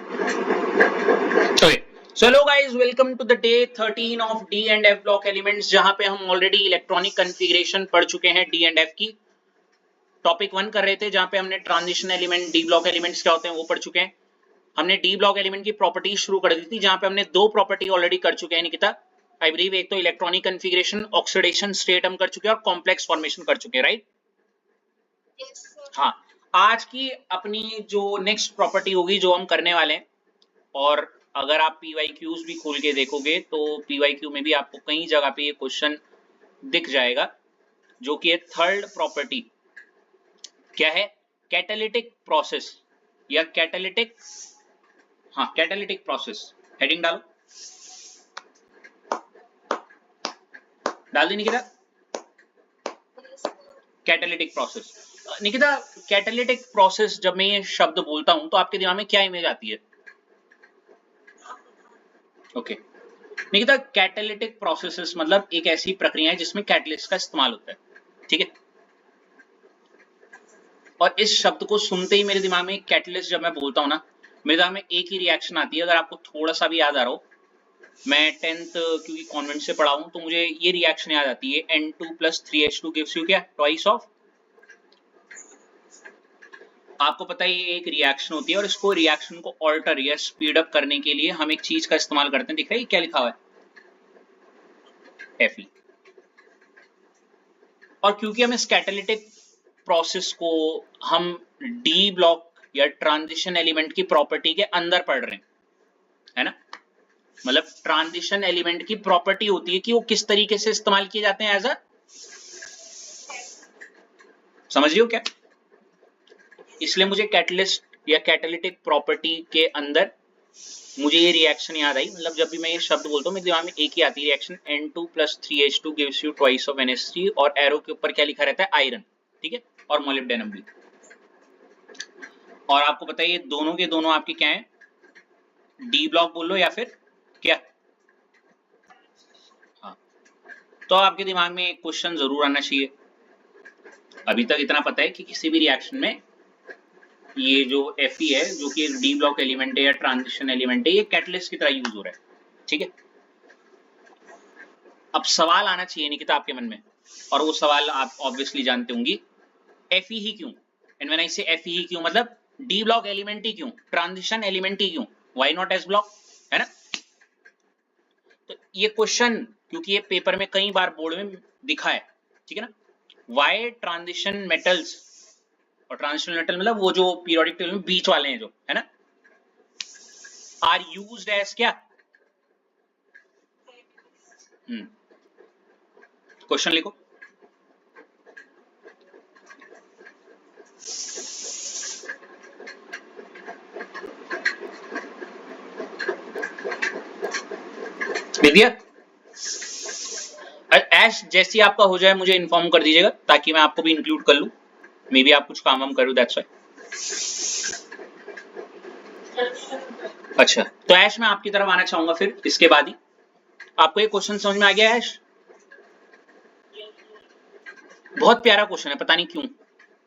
Okay. So hello guys, welcome to the day 13 of D and F block elements, जहां पे हम already electronic configuration पढ़ चुके हैं D and F की। टॉपिक 1 कर रहे थे जहां पे हमने transition element, D block elements क्या होते हैं वो पढ़ चुके हैं। हमने डी ब्लॉक एलिमेंट की प्रॉपर्टीज शुरू कर दी थी जहां पे हमने दो प्रॉपर्टी ऑलरेडी कर चुके हैं निकिता, आई बिलीव। एक तो इलेक्ट्रॉनिक कॉन्फ़िगरेशन, ऑक्सीडेशन स्टेट हम कर चुके हैं और कॉम्प्लेक्स फॉर्मेशन कर चुके हैं, राइट? हाँ, आज की अपनी जो नेक्स्ट प्रॉपर्टी होगी जो हम करने वाले हैं, और अगर आप PYQs भी खोल के देखोगे तो PYQ में भी आपको कई जगह पे ये क्वेश्चन दिख जाएगा, जो कि है थर्ड प्रॉपर्टी। क्या है? कैटालिटिक प्रोसेस या कैटालिटिक, हाँ कैटालिटिक प्रोसेस। हेडिंग डालो, डाल दी Nikita? Catalytic process. Nikita, catalytic process जब मैं ये शब्द बोलता हूं तो आपके दिमाग में क्या इमेज आती है? ओके निकिता, कैटालिटिक प्रोसेसेस मतलब एक ऐसी प्रक्रिया है जिसमें कैटलिस्ट का इस्तेमाल होता है, ठीक है? और इस शब्द को सुनते ही मेरे दिमाग में कैटलिस्ट जब मैं बोलता हूं ना, मेरे दिमाग में एक ही रिएक्शन आती है। अगर आपको थोड़ा सा भी याद आ रहा हो, मैं 10th क्योंकि कॉन्वेंट से पढ़ा हूं तो मुझे ये रिएक्शन याद आती है, N2 + 3H2 गिव्स यू क्या? Twice of. आपको पता है ये एक रिएक्शन होती है और इसको रिएक्शन को ऑल्टर या स्पीड अप करने के लिए हम एक चीज का इस्तेमाल करते हैं। दिख रहा है क्या लिखा हुआ है? Fe। और क्योंकि हम इस कैटालिटिक प्रोसेस को हम डी ब्लॉक या ट्रांजिशन एलिमेंट की प्रॉपर्टी के अंदर पढ़ रहे हैं, है ना? मतलब ट्रांजिशन एलिमेंट की प्रॉपर्टी होती है कि वो किस तरीके से इस्तेमाल किए जाते हैं एज अ, समझ रही हो क्या? इसलिए मुझे कैटलिस्ट या कैटालिटिक प्रॉपर्टी के अंदर मुझे ये रिएक्शन याद आई। मतलब जब भी मैं ये शब्द बोलता हूँ मेरे दिमाग में एक ही आती है reaction, N2 + 3H2 gives you twice of NH3, और एरो के ऊपर क्या लिखा रहता है? आयरन, ठीक है? और मोलिब्डेनम भी। और आपको पता है ये दोनों के दोनों आपके क्या है? डी ब्लॉक बोल लो या फिर क्या? हाँ, तो आपके दिमाग में एक क्वेश्चन जरूर आना चाहिए। अभी तक इतना पता है कि किसी भी रिएक्शन में ये जो Fe है, जो कि डी ब्लॉक एलिमेंट है या ट्रांजिशन एलिमेंट है, ये कैटलिस्ट की तरह यूज हो रहा है, ठीक है? अब सवाल आना चाहिए निकिता आपके मन में, और वो सवाल आप ऑब्वियसली जानते होंगी, Fe ही क्यों? एंड व्हेन आई से Fe ही क्यों मतलब डी ब्लॉक एलिमेंट ही क्यों, ट्रांजिशन एलिमेंट ही क्यों, व्हाई नॉट एस ब्लॉक, है ना? तो ये क्वेश्चन क्योंकि ये पेपर में कई बार बोर्ड में दिखा है, ठीक है ना? व्हाई ट्रांजिशन मेटल्स, और ट्रांजिशन मेटल मतलब वो जो पीरियोडिक टेबल में बीच वाले हैं जो, है ना, आर यूज्ड एज क्या? क्वेश्चन लिखो। लिख दिया? ऐश जैसी आपका हो जाए मुझे इन्फॉर्म कर दीजिएगा ताकि मैं आपको भी इंक्लूड कर लूं। मे बी आप कुछ काम वाम करो, दैट्स व्हाई। अच्छा, तो ऐश मैं आपकी तरफ आना चाहूंगा फिर इसके बाद ही। आपको ये क्वेश्चन समझ में आ गया ऐश? बहुत प्यारा क्वेश्चन है, पता नहीं क्यों।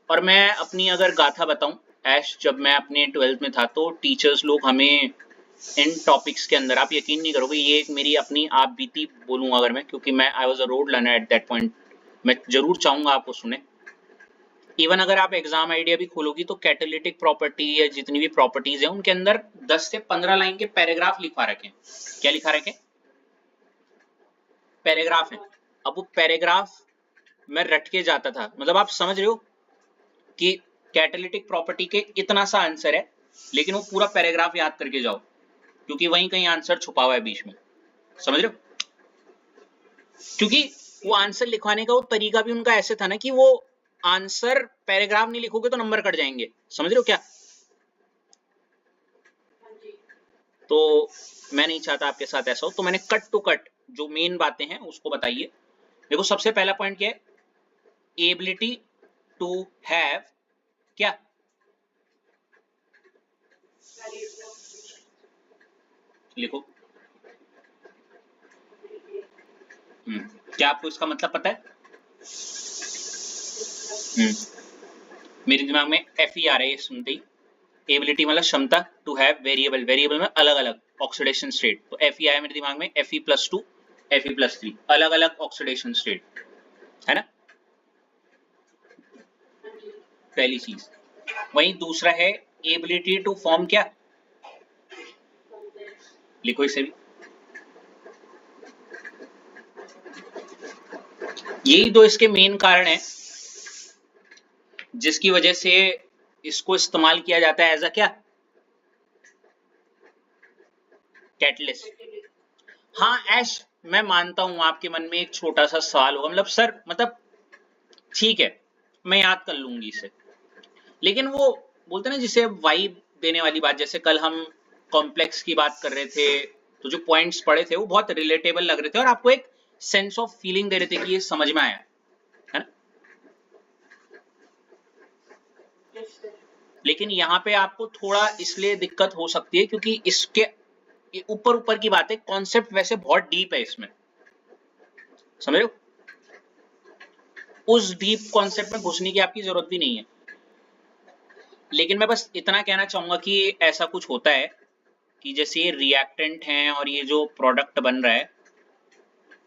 और मैं अपनी अगर गाथा बताऊं ऐश, जब मैं अपने 12th में था तो टीचर्स लोग हमें इन टॉपिक्स के अंदर, आप यकीन नहीं करोगे, ये एक मेरी अपनी आप बीती बोलूंगा अगर मैं, क्योंकि मैं I was a road learner at that point, मैं जरूर चाहूंगा आपको सुने। इवन अगर आप एग्जाम आइडिया भी खोलोगी तो कैटालिटिक प्रॉपर्टी या जितनी भी प्रॉपर्टीज है उनके अंदर 10 से 15 लाइन के पैराग्राफ लिखवा रखे हैं। क्या लिखा रखे? पैराग्राफ है। अब वो पैराग्राफ मैं रट के जाता था, मतलब आप समझ रहे हो कि कैटालिटिक प्रॉपर्टी के इतना सा आंसर है, लेकिन वो पूरा पैराग्राफ याद करके जाओ क्योंकि वहीं कहीं आंसर छुपा हुआ है बीच में, समझ रहे हो? क्योंकि वो आंसर लिखवाने का वो तरीका भी उनका ऐसे था ना कि वो आंसर पैराग्राफ नहीं लिखोगे तो नंबर कट जाएंगे, समझ रहे हो क्या? तो मैं नहीं चाहता आपके साथ ऐसा हो, तो मैंने कट टू कट जो मेन बातें हैं उसको बताइए। देखो सबसे पहला पॉइंट क्या है? एबिलिटी टू हैव क्या? लिखो। क्या आपको इसका मतलब पता है? मेरे दिमाग में Fe आ रहा है ये सुनते ही। एबिलिटी मतलब क्षमता, टू हैव वेरिएबल, वेरिएबल में अलग अलग ऑक्सीडेशन स्टेट। तो Fe आया मेरे दिमाग में, Fe+2 Fe+3 अलग अलग ऑक्सीडेशन स्टेट है ना, पहली चीज। वहीं दूसरा है एबिलिटी टू फॉर्म क्या, लिखो इसे भी। यही दो इसके मेन कारण है जिसकी वजह से इसको इस्तेमाल किया जाता है एज अ क्या, कैटलिस्ट। हाँ ऐश, मैं मानता हूं आपके मन में एक छोटा सा सवाल होगा, मतलब सर मतलब ठीक है मैं याद कर लूंगी इसे, लेकिन वो बोलते ना जिसे वाइब देने वाली बात, जैसे कल हम कॉम्प्लेक्स की बात कर रहे थे तो जो पॉइंट्स पढ़े थे वो बहुत रिलेटेबल लग रहे थे और आपको एक सेंस ऑफ फीलिंग दे रहे थे कि ये समझ में आया है ना। लेकिन यहाँ पे आपको थोड़ा इसलिए दिक्कत हो सकती है क्योंकि इसके ऊपर ऊपर की बात है, कॉन्सेप्ट वैसे बहुत डीप है इसमें, समझ रहे हो, उस डीप कॉन्सेप्ट में घुसने की आपकी जरूरत भी नहीं है। लेकिन मैं बस इतना कहना चाहूंगा कि ऐसा कुछ होता है कि जैसे ये रिएक्टेंट हैं और ये जो प्रोडक्ट बन रहा है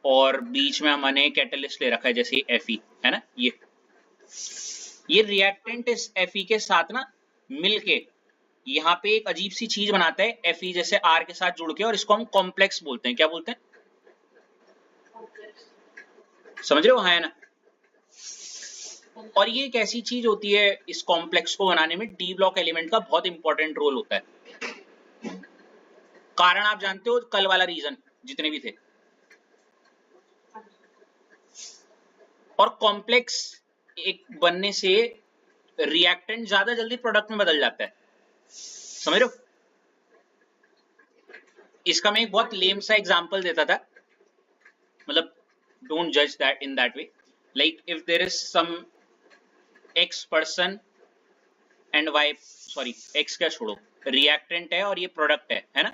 और बीच में हमने कैटलिस्ट ले रखा है जैसे Fe है ना, ये रिएक्टेंट इस Fe के साथ ना मिलके यहाँ पे एक अजीब सी चीज बनाता है Fe जैसे R के साथ जुड़ के, और इसको हम कॉम्प्लेक्स बोलते हैं। क्या बोलते हैं, समझ रहे हो, हाँ है ना। और ये एक ऐसी चीज होती है, इस कॉम्प्लेक्स को बनाने में डी ब्लॉक एलिमेंट का बहुत इंपॉर्टेंट रोल होता है। कारण आप जानते हो, कल वाला रीजन जितने भी थे। और कॉम्प्लेक्स एक बनने से रिएक्टेंट ज्यादा जल्दी प्रोडक्ट में बदल जाता है, समझ रहे हो। इसका मैं एक बहुत लेम सा एग्जांपल देता था, मतलब डोंट जज that in that way, like if there is some x person and y, sorry x क्या छोड़ो, रिएक्टेंट है और ये प्रोडक्ट है ना।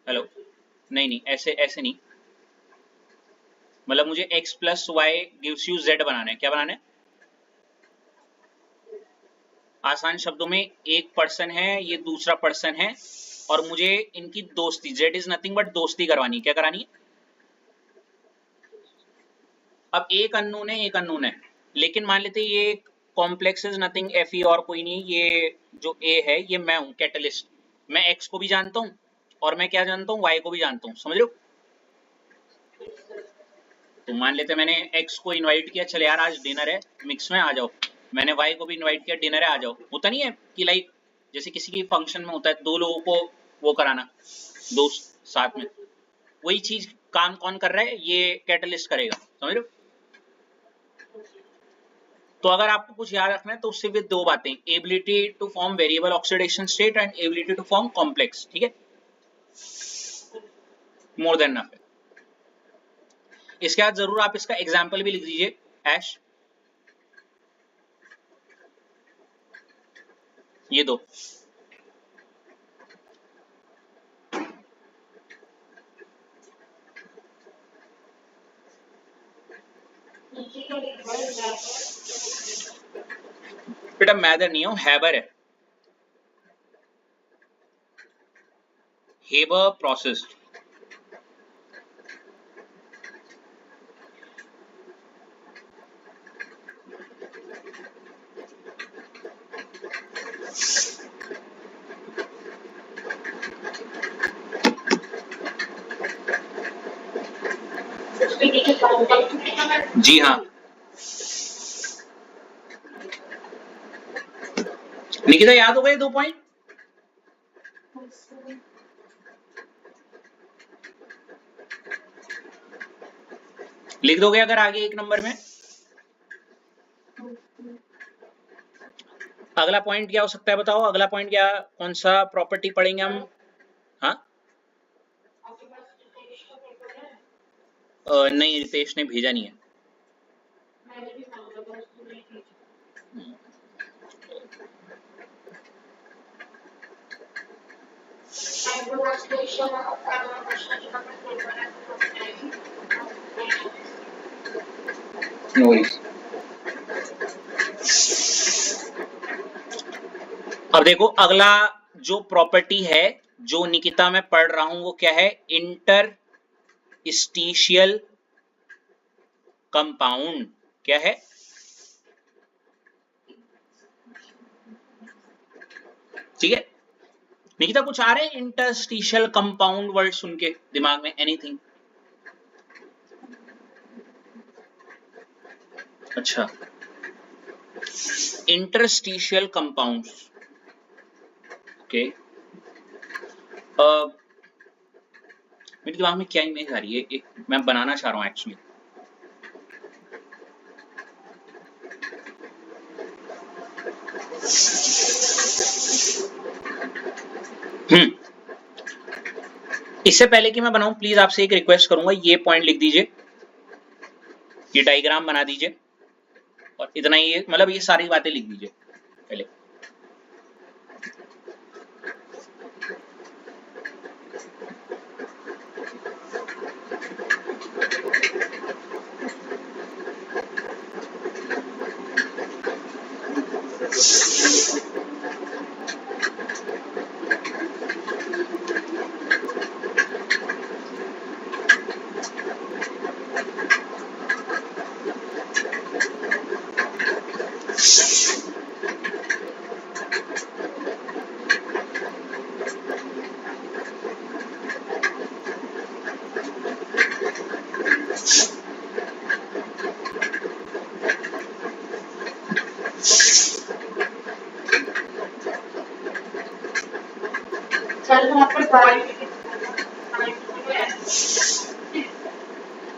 हेलो, नहीं नहीं ऐसे ऐसे नहीं, मतलब मुझे x plus Y gives you z बनाना है। क्या बनाना है, आसान शब्दों में एक पर्सन है ये दूसरा पर्सन है और मुझे इनकी दोस्ती, z इज नथिंग बट दोस्ती करवानी है। क्या करानी है, अब एक अननोन है एक अननोन है, लेकिन मान लेते ये कॉम्प्लेक्स इज नथिंग Fe और कोई नहीं, ये जो A है ये मैं हूं कैटलिस्ट, मैं x को भी जानता हूं और मैं क्या जानता हूं, y को भी जानता हूं, समझ रहे हो। तो मान लेते मैंने x को इनवाइट किया, चले यार आज डिनर है मिक्स में आ जाओ, मैंने y को भी इनवाइट किया डिनर है आ जाओ। होता नहीं है कि लाइक जैसे किसी की फंक्शन में होता है दो लोगों को वो कराना, दोस्त साथ में, वही चीज काम कौन कर रहा है, ये कैटलिस्ट करेगा, समझ रहे हो। तो अगर आपको कुछ याद रखना है तो उससे भी दो बातें, ability to form variable oxidation state and ability to form complex, ठीक है, मोर देन इनफ है। इसके बाद जरूर आप इसका एग्जाम्पल भी लिख दीजिए ऐश, ये दो। बेटा मैदर नहीं हो, हैबर है, हेबर प्रोसेस। जी हाँ, निकिता याद हो गए दो पॉइंट, लिख दोगे अगर आगे एक नंबर में। अगला पॉइंट क्या हो सकता है बताओ, अगला पॉइंट क्या, कौन सा प्रॉपर्टी पढ़ेंगे हम। हाँ नहीं रितेश ने भेजा नहीं है। No worries. अब देखो अगला जो प्रॉपर्टी है जो निकिता मैं पढ़ रहा हूं वो क्या है, इंटरस्टिशियल कंपाउंड। क्या है? ठीक है निकिता, कुछ आ रहे हैं इंटरस्टिशियल कंपाउंड वर्ड सुन के दिमाग में? एनीथिंग? अच्छा, इंटरस्टिशियल कंपाउंड्स। ओके, मेरे दिमाग में क्या इमेज आ रही है, एक मैं बनाना चाह रहा हूँ एक्चुअली। हम्म, इससे पहले कि मैं बनाऊं प्लीज आपसे एक रिक्वेस्ट करूंगा, ये पॉइंट लिख दीजिए, ये डायग्राम बना दीजिए, और इतना ही मतलब ये सारी बातें लिख दीजिए पहले।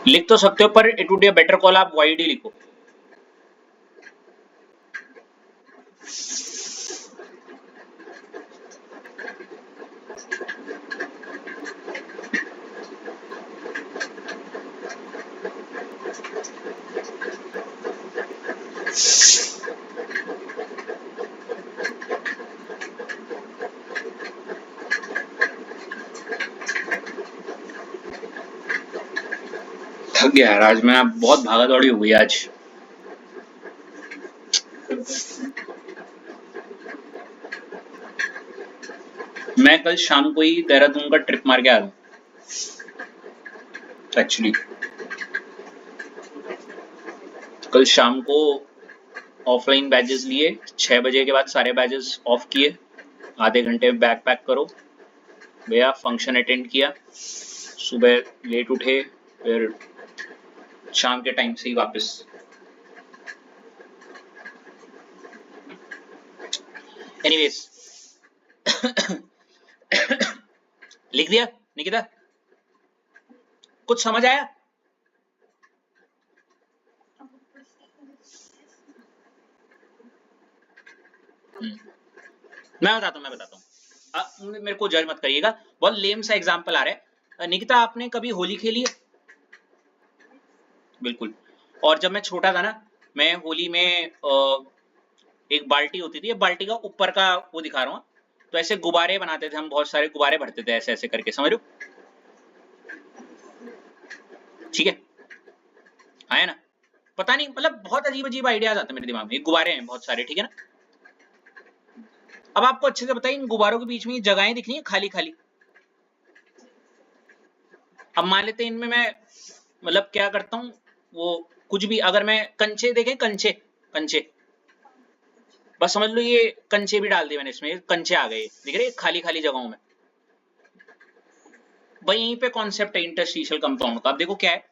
लिख तो सकते हो पर it would be a better call आप वाइड ही लिखो। थक गया यार आज मैं, बहुत भागा दौड़ी हो गई आज। मैं कल शाम को ही देहरादून का ट्रिप मार के आ रहा हूँ एक्चुअली। कल शाम को ऑफलाइन बैचेस लिए, 6 बजे के बाद सारे बैचेस ऑफ किए, आधे घंटे में बैग पैक करो भैया, फंक्शन अटेंड किया, सुबह लेट उठे, फिर शाम के टाइम से ही वापस। एनीवेज लिख दिया निकिता? कुछ समझ आया? मैं बताता हूँ, मेरे को जज मत करिएगा, बहुत लेम सा एग्जांपल आ रहा है। निकिता आपने कभी होली खेली है? बिल्कुल। और जब मैं छोटा था ना, मैं होली में एक बाल्टी होती थी, बाल्टी का ऊपर का वो दिखा रहा हूँ, तो ऐसे गुब्बारे बनाते थे हम, बहुत सारे गुब्बारे भरते थे ऐसे ऐसे करके, समझ रहे हो? ठीक है, आया ना? पता नहीं मतलब बहुत अजीब अजीब आइडियाज आते हैं मेरे दिमाग में, गुब्बारे हैं बहुत सारे, ठीक है ना? अब आपको अच्छे से बताइए, इन गुब्बारों के बीच में ये जगहें दिख रही हैं खाली खाली। अब मान लेते हैं इनमें मैं मतलब क्या करता हूँ, वो कुछ भी, अगर मैं कंचे देखें, कंचे कंचे, बस समझ लो ये कंचे भी डाल दिए मैंने इसमें, कंचे आ गए, दिख रहे खाली खाली जगहों में। भाई यहीं पे कॉन्सेप्ट है इंटरस्टिशियल कंपाउंड का। अब देखो क्या है,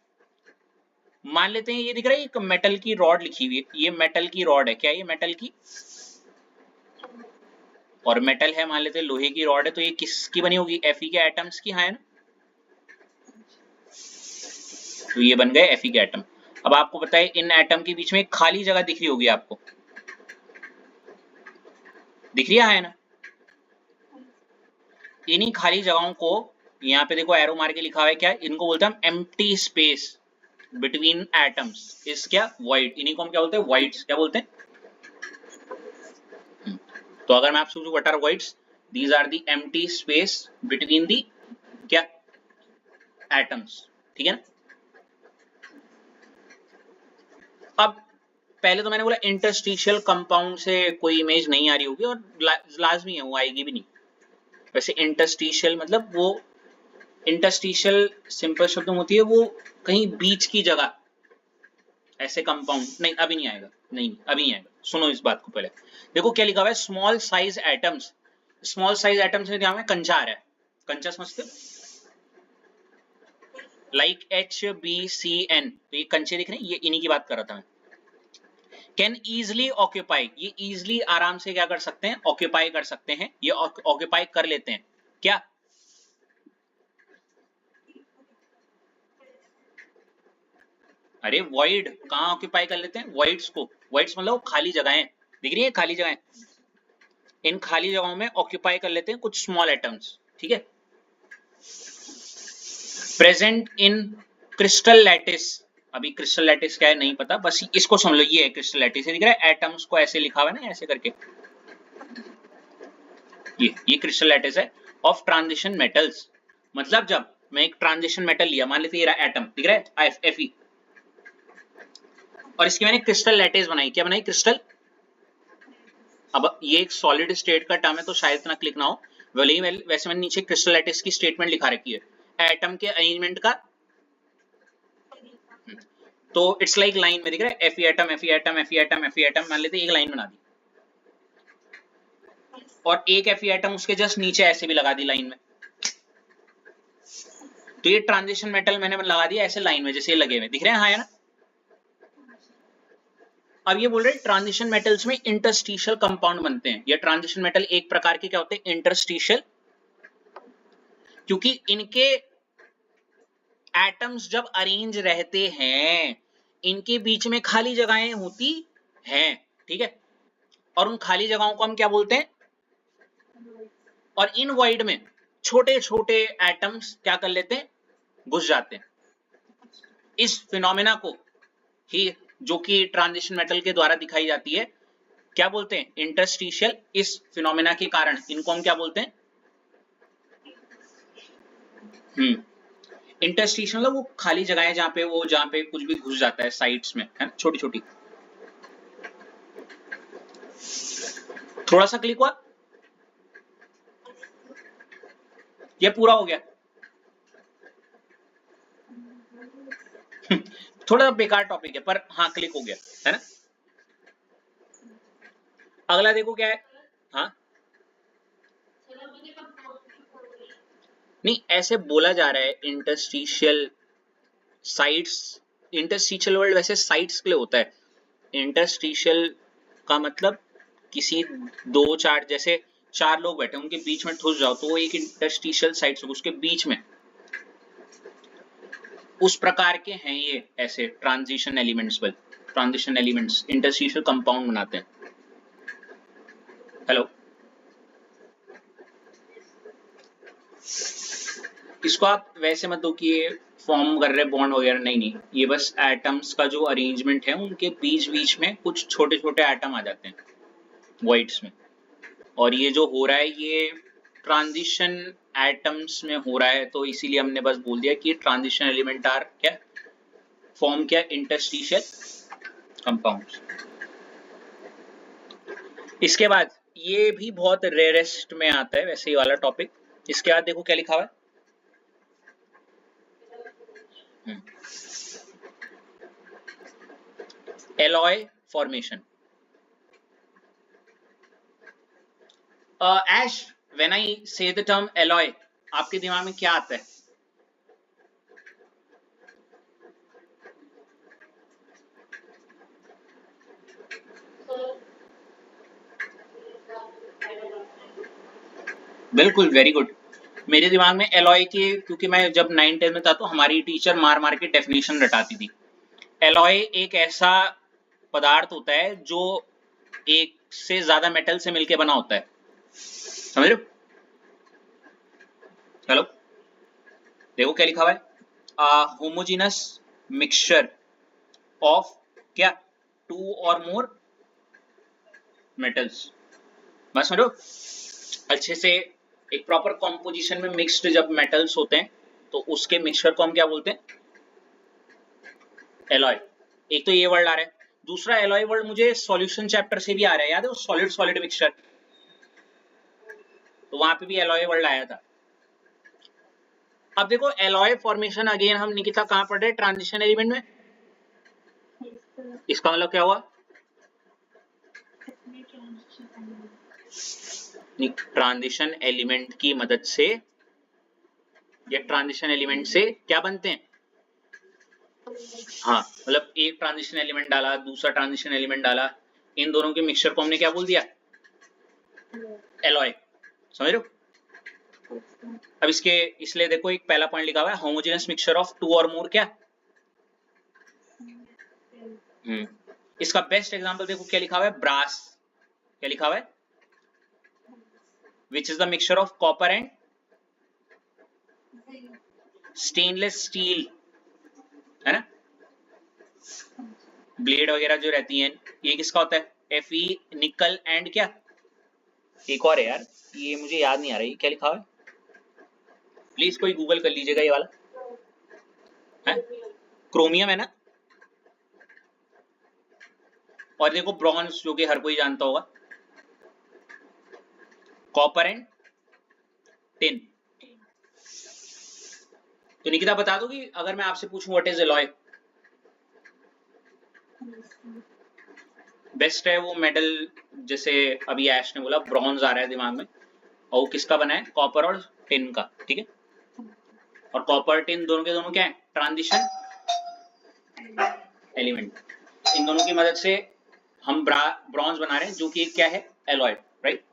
मान लेते हैं ये दिख रहा है एक मेटल की रॉड लिखी हुई है, ये मेटल की रॉड है, क्या ये मेटल की, और मेटल है, मान लेते हैं लोहे की रॉड है, तो ये किसकी बनी होगी? Fe के एटम्स की, हाँ है ना? तो ये बन गए Fe के एटम। अब आपको बताइए इन एटम के बीच में एक खाली जगह दिख रही होगी आपको, दिख रही है ना? इन्हीं खाली जगहों को यहाँ पे देखो एरो मार के लिखा हुआ है, क्या इनको बोलते हैं हम? Empty space between atoms is क्या? वॉइड। इन्हीं को हम क्या बोलते हैं? वॉइड्स। क्या बोलते हैं? तो अगर मैं आपसे पूछूं what are voids, these are the empty space between the क्या? एटम्स। ठीक है ना? अब पहले तो मैंने बोला इंटरस्टिशियल कंपाउंड से कोई इमेज नहीं आ रही होगी और लाजमी है वो आएगी भी नहीं। वैसे इंटरस्टिशियल मतलब वो इंटरस्टिशियल सिंपल शब्द में होती है वो कहीं बीच की जगह ऐसे कंपाउंड। नहीं अभी नहीं आएगा, नहीं अभी नहीं आएगा, सुनो इस बात को पहले। देखो क्या लिखा हुआ है, small size atoms. Small size atoms में ध्यान में कंचा आ रहा है, कंचा समझते हो, लाइक HBCN, तो ये कंचे दिख रहे हैं, ये इन्हीं की बात कर रहा था मैं। कैन इजिली ऑक्यूपाई, ये इजिली आराम से क्या कर सकते हैं, ऑक्यूपाई कर सकते हैं, ये ऑक्यूपाई कर लेते हैं क्या। अरे वॉइड कहाँ ऑक्यूपाई कर लेते हैं, वॉइड्स को, वॉइड्स मतलब खाली जगहें, दिख रही है खाली जगहें, इन खाली जगहों में ऑक्यूपाई कर लेते हैं कुछ स्मॉल एटम्स, ठीक है। प्रेजेंट इन क्रिस्टल लैटिस, अभी क्रिस्टल लैटिस क्या है नहीं पता, बस इसको समझ लो, ये है क्रिस्टल लैटिस, दिख रहा है एटम्स को ऐसे लिखा हुआ है ना ऐसे करके, ये क्रिस्टल लैटिस है ऑफ ट्रांजिशन मेटल्स। मतलब जब मैं एक ट्रांजिशन मेटल लिया, मान लेते ये रहा एटम, दिख रहा है Fe, और इसकी मैंने क्रिस्टल लैटिस बनाई, क्या बनाई, क्रिस्टल। अब ये एक सॉलिड स्टेट का टर्म है तो शायद इतना क्लिक ना हो, वैसे मैंने नीचे क्रिस्टल लैटिस की स्टेटमेंट लिखा रखी है एटम के अरेंजमेंट का। तो इट्स लाइक लाइन में दिख रहा है Fe atom Fe atom Fe atom Fe atom, मान लेते एक लाइन बना दी, और एक Fe एटम उसके जस्ट नीचे ऐसे भी लगा दी लाइन में, तो ये ट्रांजिशन मेटल मैंने लगा दिया ऐसे लाइन में जैसे लगे हुए दिख रहे हैं, हाँ है ना। अब ये बोल रहे हैं ट्रांजिशन मेटल्स में इंटरस्टिशियल कंपाउंड बनते हैं, या ट्रांजिशन मेटल एक प्रकार के क्या होते हैं, इंटरस्टिशियल, क्योंकि इनके एटम्स जब अरेंज रहते हैं इनके बीच में खाली जगहें होती हैं, ठीक है, और उन खाली जगहों को हम क्या बोलते हैं, और इन वॉइड में छोटे छोटे एटम्स क्या कर लेते हैं, घुस जाते हैं। इस फिनोमेना को ही जो कि ट्रांजिशन मेटल के द्वारा दिखाई जाती है क्या बोलते हैं, इंटरस्टिशियल। इस फिनोमेना के कारण इनको हम क्या बोलते हैं, इंटरस्टिशियल मतलब वो खाली जगह है जहाँ पे कुछ भी घुस जाता है साइड्स में, है ना, छोटी छोटी। थोड़ा सा क्लिक हुआ, ये पूरा हो गया। थोड़ा बेकार टॉपिक है पर हाँ क्लिक हो गया, है ना। अगला देखो क्या है, हाँ नहीं ऐसे बोला जा रहा है इंटरस्टिशियल साइट्स, इंटरस्टिशियल वर्ड वैसे साइट्स के लिए होता है, इंटरस्टिशियल का मतलब किसी दो चार, जैसे चार लोग बैठे उनके बीच में ठुस जाओ तो वो एक इंटरस्टिशियल साइट्स होगी, उसके बीच में, उस प्रकार के हैं ये ऐसे transition elements, transition elements interstitial compound बनाते हैं। हेलो, इसको आप वैसे मत दो कि ये फॉर्म कर रहे बॉन्ड वगैरह, नहीं नहीं, ये बस एटम्स का जो अरेंजमेंट है उनके बीच बीच में कुछ छोटे छोटे एटम आ जाते हैं वॉइड्स में, और ये जो हो रहा है ये ट्रांजिशन एटम्स में हो रहा है, तो इसीलिए हमने बस बोल दिया कि ट्रांजिशन एलिमेंट आर क्या फॉर्म, क्या इंटरस्टिशियल कंपाउंड्स। इसके बाद ये भी बहुत रेयरेस्ट में आता है वैसे ये वाला टॉपिक। इसके बाद देखो क्या लिखा हुआ है, alloy formation. Ash, when I say the term alloy, आपके दिमाग में क्या आता है? बिल्कुल, वेरी गुड। मेरे दिमाग में एलॉय की, क्योंकि मैं जब 9-10 में था तो हमारी टीचर मार मार के डेफिनेशन रटाती थी। एलॉय एक ऐसा पदार्थ होता है जो एक से ज्यादा मेटल से मिलके बना होता है, समझ रहे हो। हेलो, देखो क्या लिखा हुआ है, होमोजेनस मिक्सचर ऑफ क्या, टू और मोर मेटल्स। बस समझो अच्छे से, एक प्रॉपर कॉम्पोजिशन में मिक्स्ड जब मेटल्स होते हैं तो उसके मिक्सचर को हम क्या बोलते हैं, एलॉय। एक तो ये वर्ड आ रहा है, दूसरा एलॉय वर्ड मुझे सॉल्यूशन चैप्टर से भी आ रहा है, याद है वो सॉलिड सॉलिड मिक्सचर, तो वहां पे भी एलॉय वर्ड आया था। अब देखो एलॉय फॉर्मेशन अगेन हम निकिता कहां पढ़ रहे, ट्रांजिशन एलिमेंट में। इसका मतलब क्या हुआ, ट्रांजिशन एलिमेंट की मदद से या ट्रांजिशन एलिमेंट से क्या बनते हैं, हाँ मतलब एक ट्रांजिशन एलिमेंट डाला, दूसरा ट्रांजिशन एलिमेंट डाला, इन दोनों के मिक्सचर को हमने क्या बोल दिया, एलॉय, समझ रहे हो। अब इसके इसलिए देखो एक पहला पॉइंट लिखा हुआ है, होमोजेनियस मिक्सचर ऑफ टू और मोर क्या, इसका बेस्ट एग्जांपल देखो क्या लिखा हुआ है, ब्रास, क्या लिखा हुआ है, which is the mixture of copper and stainless steel, है ना, ब्लेड वगैरह जो रहती हैं, ये किसका होता है, Fe निकल एंड क्या, एक और है यार ये मुझे याद नहीं आ रहा है, क्या लिखा हुआ है, प्लीज कोई गूगल कर लीजिएगा, ये वाला है क्रोमियम है ना, और देखो ब्रॉन्ज जो कि हर कोई जानता होगा, कॉपर एंड टिन। तो निकिता बता दो कि अगर मैं आपसे पूछूं व्हाट इज एलॉय, बेस्ट है वो मेटल, जैसे अभी ऐश ने बोला ब्रॉन्ज आ रहा है दिमाग में, और वो किसका बना है, कॉपर और टिन का, ठीक है, और कॉपर टिन दोनों के दोनों क्या है, ट्रांजिशन एलिमेंट, इन दोनों की मदद से हम ब्रॉन्ज बना रहे हैं जो कि क्या है, एलॉय, राइट,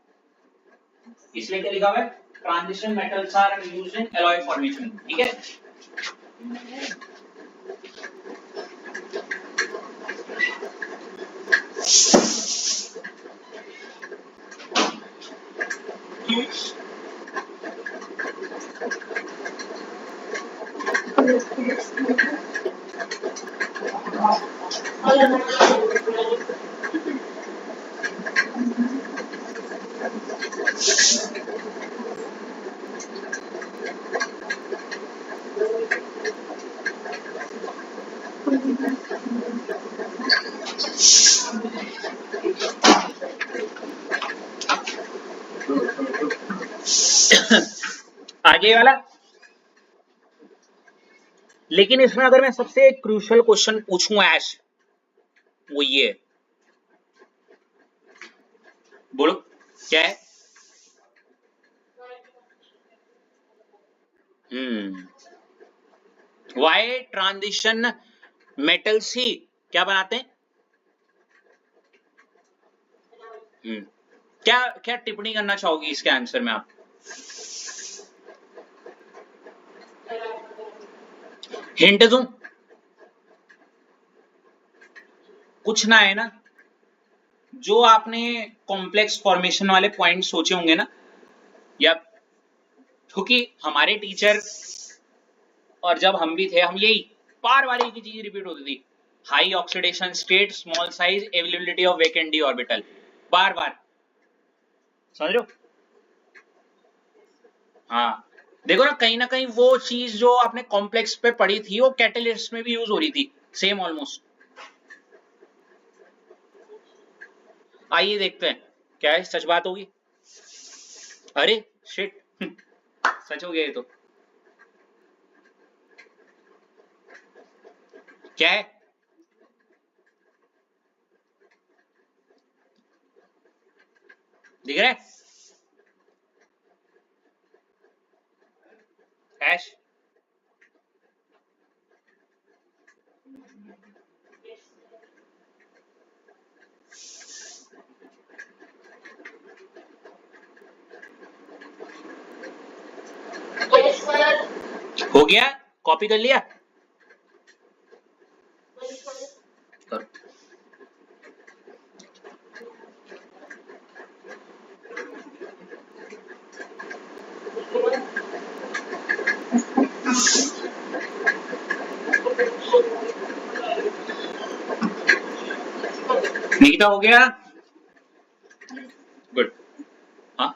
इसलिए क्या लिखा हुआ है, transition metals are used in alloy formation, ठीक है। आगे वाला, लेकिन इसमें अगर मैं सबसे क्रूशियल क्वेश्चन पूछूं ऐश, वो ये, बोलो क्या है, वाई ट्रांजिशन मेटल्स ही क्या बनाते हैं, क्या क्या टिप्पणी करना चाहोगी इसके आंसर में आप, हिंट दूं, कुछ ना है ना, जो आपने कॉम्प्लेक्स फॉर्मेशन वाले पॉइंट सोचे होंगे ना, या क्योंकि हमारे टीचर और जब हम भी थे, हम यही बार बार एक ही चीज रिपीट होती थी, high oxidation state, small size, availability of vacant D orbital, बार बार, समझ रहे हो। हाँ देखो ना कहीं वो चीज जो आपने कॉम्प्लेक्स पे पढ़ी थी वो कैटलिस्ट में भी यूज हो रही थी, सेम ऑलमोस्ट। आइए देखते हैं क्या है, सच बात होगी, अरे शिट सच हो गया ये तो, क्या है, दिख रहा है ऐश, हो गया, कॉपी कर लिया, करो। निकिता हो गया, गुड, हाँ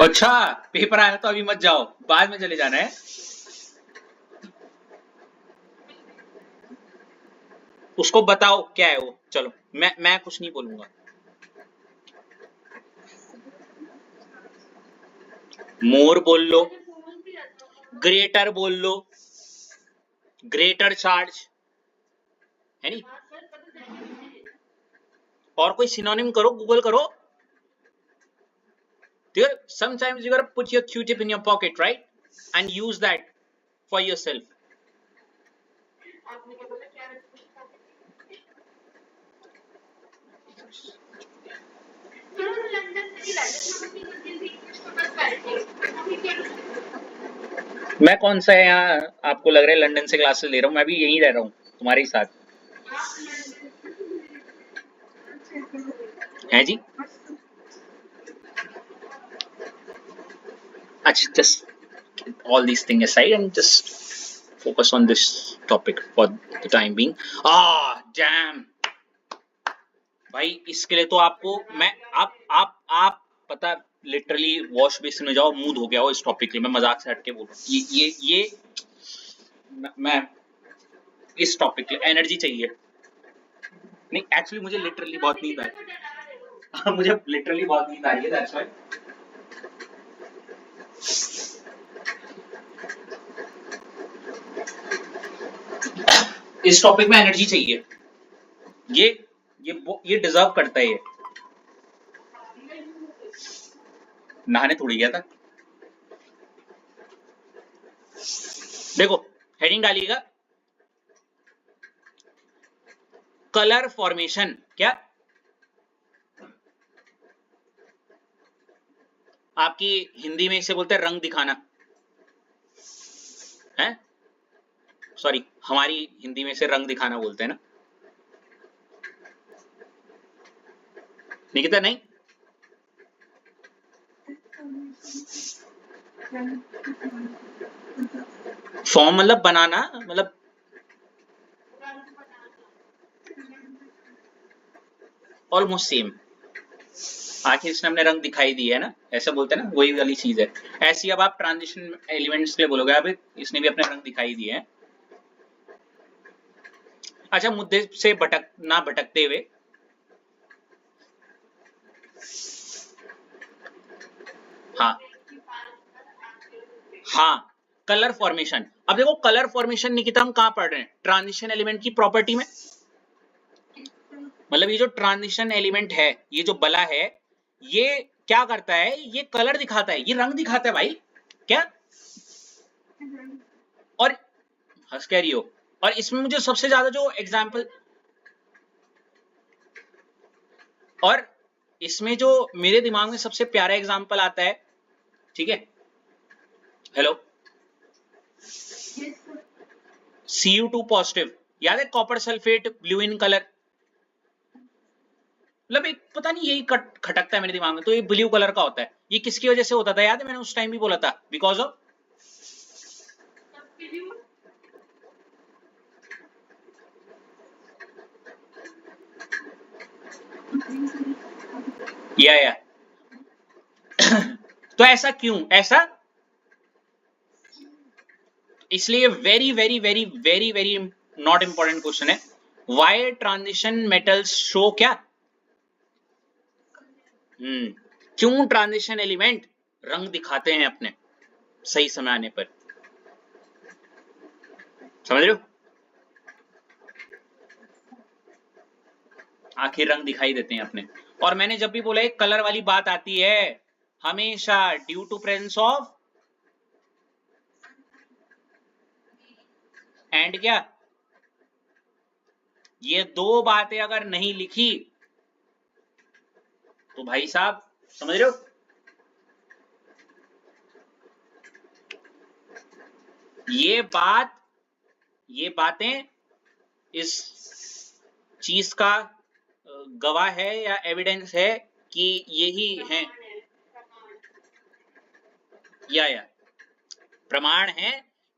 अच्छा पेपर आया तो अभी मत जाओ, बाद में चले जाना है। उसको बताओ क्या है वो। चलो मैं कुछ नहीं बोलूंगा। मोर बोल लो, ग्रेटर बोल लो, ग्रेटर चार्ज है नहीं, और कोई सिनोनिम करो, गूगल करो। Sometimes you gotta put your Q-tip in your pocket, right? And use that for yourself. मैं कौन सा है यहाँ आपको लग रहा है लंदन से क्लासेस ले रहा हूँ? मैं भी यहीं रह रहा हूँ तुम्हारे ही साथ। है जी? अच्छा, just all these things aside and just focus on this topic for the time being. Damn. भाई इसके लिए तो आपको मैं आप पता लिटरली वॉश बेसिन में जाओ, मुंह धो के आओ इस टॉपिक के लिए। मैं मजाक से हटके बोल रहा हूँ। ये मैं इस टॉपिक के लिए एनर्जी चाहिए। नहीं एक्चुअली मुझे लिटरली बहुत नींद आ रही है। मुझे लिटरली बहुत नींद आ रही है, दैट्स व्हाई। इस टॉपिक में एनर्जी चाहिए। ये डिजर्व करता है। ये नहाने थोड़ी गया था। देखो हेडिंग डालिएगा, कलर फॉर्मेशन। क्या आपकी हिंदी में इसे बोलते हैं रंग दिखाना है? सॉरी, हमारी हिंदी में इसे रंग दिखाना बोलते हैं ना। निकिता नहीं, फॉर्म मतलब बनाना, मतलब ऑलमोस्ट सेम। आखिर इसने हमने रंग दिखाई दिया है ना, ऐसा बोलते हैं ना, वही वाली चीज है। ऐसी अब आप ट्रांजिशन एलिमेंट्स के लिए बोलोगे अब इसने भी अपने रंग दिखाई दिए हैं। अच्छा, मुद्दे से भटकते हुए, हाँ कलर फॉर्मेशन। अब देखो कलर फॉर्मेशन निकिता हम कहाँ पढ़ रहे हैं? ट्रांजिशन एलिमेंट की प्रॉपर्टी में। मतलब ये जो ट्रांजिशन एलिमेंट है, ये जो बला है, ये क्या करता है? ये कलर दिखाता है, ये रंग दिखाता है भाई। क्या? और हंस कह रही हो? और इसमें मुझे सबसे ज्यादा जो एग्जाम्पल, और इसमें जो मेरे दिमाग में सबसे प्यारा एग्जाम्पल आता है, ठीक है, हेलो, Cu2 पॉजिटिव, याद है? Copper sulphate, blue in colour. मतलब एक पता नहीं यही खटकता है मेरे दिमाग में, तो ये ब्लू कलर का होता है। ये किसकी वजह से होता था याद है? मैंने उस टाइम भी बोला था, बिकॉज ऑफ या तो ऐसा क्यों? ऐसा इसलिए very very very very very not important question है। व्हाई ट्रांजिशन मेटल्स शो क्या? क्यों ट्रांजिशन एलिमेंट रंग दिखाते हैं अपने सही समय आने पर? समझ रहे हो? आखिर रंग दिखाई देते हैं अपने। और मैंने जब भी बोला एक कलर वाली बात आती है, हमेशा due to presence of and क्या? ये दो बातें अगर नहीं लिखी तो भाई साहब, समझ रहे हो? ये बातें इस चीज का गवाह है या एविडेंस है कि यही है, या प्रमाण है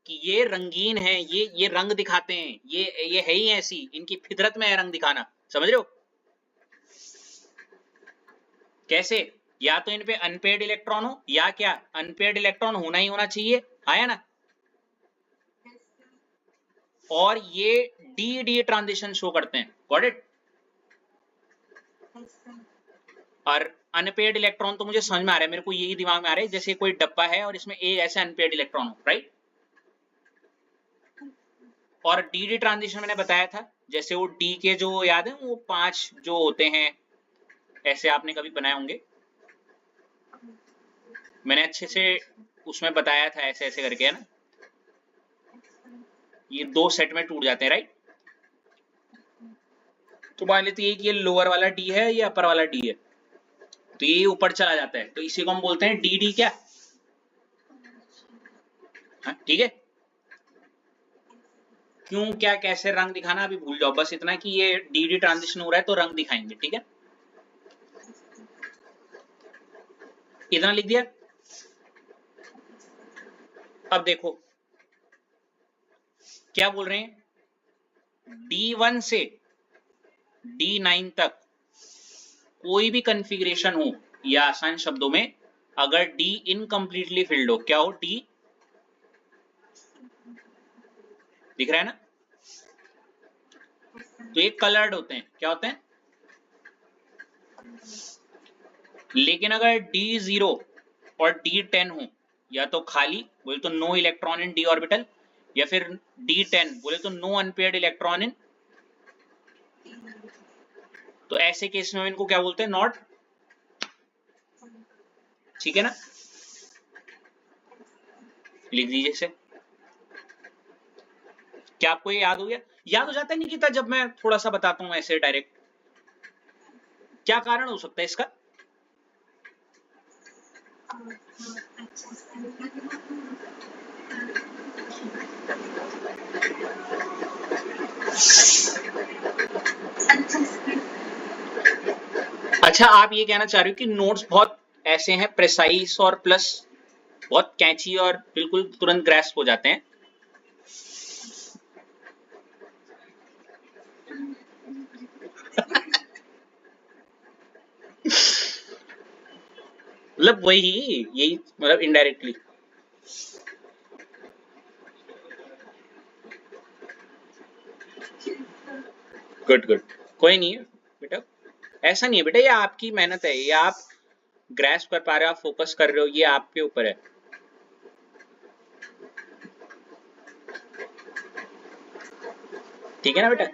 कि ये रंगीन है, ये रंग दिखाते हैं, ये है ही ऐसी, इनकी फितरत में है रंग दिखाना। समझ रहे हो? कैसे? या तो इन पे अनपेयर्ड इलेक्ट्रॉन हो या क्या अनपेयर्ड इलेक्ट्रॉन होना ही होना चाहिए, आया ना। और ये डी डी ट्रांजिशन शो करते हैं, गॉट इट। और अनपेयर्ड इलेक्ट्रॉन तो मुझे समझ में आ रहा है, मेरे को यही दिमाग में आ रहा है जैसे कोई डब्बा है और इसमें ए ऐसे अनपेयर्ड इलेक्ट्रॉन हो, राइट। और डी डी ट्रांजिशन मैंने बताया था, जैसे वो डी के जो याद है वो 5 जो होते हैं ऐसे, आपने कभी बनाए होंगे, मैंने अच्छे से उसमें बताया था ऐसे ऐसे करके, है ना। ये 2 सेट में टूट जाते हैं, राइट। तो मान लेते हैं कि ये लोअर वाला डी है, ये अपर वाला डी है, तो ये ऊपर चला जाता है, तो इसी को हम बोलते हैं डी डी क्या, ठीक है। क्यों क्या कैसे रंग दिखाना अभी भूल जाओ, बस इतना कि ये डी डी ट्रांजिशन हो रहा है तो रंग दिखाएंगे, ठीक है। इतना लिख दिया। अब देखो क्या बोल रहे हैं, D1 से D9 तक कोई भी कॉन्फ़िगरेशन हो, या आसान शब्दों में अगर D इनकम्प्लीटली फिल्ड हो, क्या हो, D दिख रहा है ना, तो ये कलर्ड होते हैं, क्या होते हैं। लेकिन अगर D0 और D10 हो, या तो खाली बोले तो no electron in D orbital, या फिर D10 बोले तो नो अनपेयर्ड इलेक्ट्रॉन इन, तो ऐसे केस में इनको क्या बोलते हैं, नॉट, ठीक है ना। लिख दीजिए इसे। क्या आपको ये याद हो गया, याद हो जाता है निकिता जब मैं थोड़ा सा बताता हूं ऐसे डायरेक्ट। क्या कारण हो सकता है इसका, अच्छा आप ये कहना चाह रहे हो कि नोट्स बहुत ऐसे हैं प्रिसाइज और प्लस बहुत कैची और बिल्कुल तुरंत ग्रैस्प हो जाते हैं। मतलब वही, यही मतलब इनडायरेक्टली। गुड गुड, कोई नहीं है बेटा, ऐसा नहीं है बेटा, ये आपकी मेहनत है, ये आप ग्रैस्प कर पा रहे हो, आप फोकस कर रहे हो, ये आपके ऊपर है। ठीक है ना बेटा,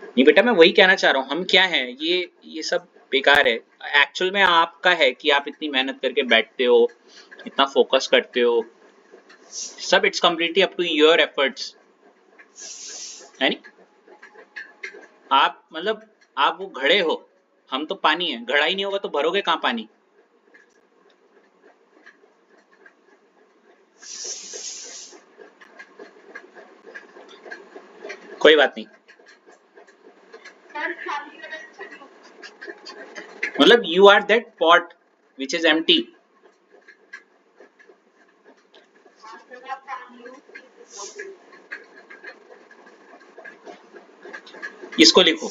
नहीं बेटा मैं वही कहना चाह रहा हूँ, हम क्या है ये सब बेकार है। एक्चुअल में आपका है कि आप इतनी मेहनत करके बैठते हो, इतना फोकस करते हो, सब it's completely up to your efforts, है नहीं। आप मतलब आप वो घड़े हो, हम तो पानी है, घड़ा ही नहीं होगा तो भरोगे कहाँ पानी। कोई बात नहीं, मतलब you are that pot which is empty. इसको लिखो,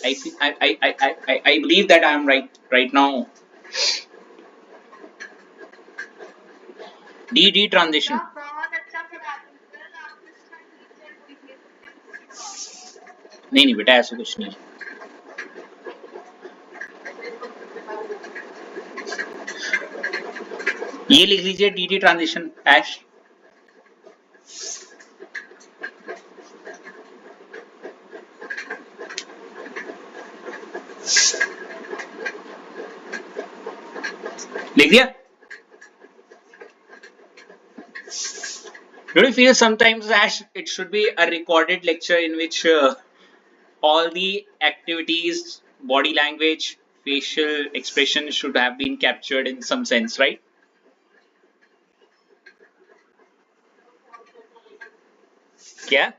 I believe that I am right now. D transition. नहीं नहीं बेटा ऐसा कुछ नहीं है। ये लिख लीजिए डी ट्रांजिशन ऐश। लिख दिया। Don't you feel sometimes Ash it should be a recorded lecture in which all the activities, body language, facial expression should have been captured in some sense, right? क्या?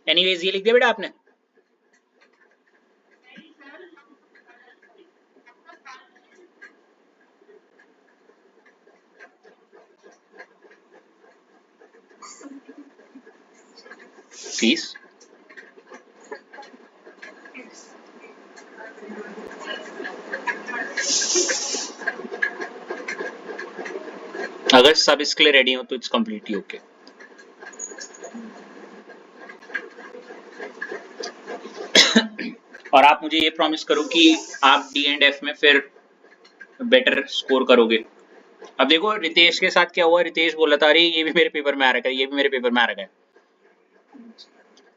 Anyways ये लिख दिया बेटा आपने। Fees अगर सब इसके लिए रेडी हो तो इट्स कंप्लीटली ओके। और आप मुझे ये प्रॉमिस करो कि आप डी एंड एफ में फिर बेटर स्कोर करोगे। अब देखो रितेश के साथ क्या हुआ, रितेश बोला था अरे ये भी मेरे पेपर में आ रखा है, ये भी मेरे पेपर में आ रखा है।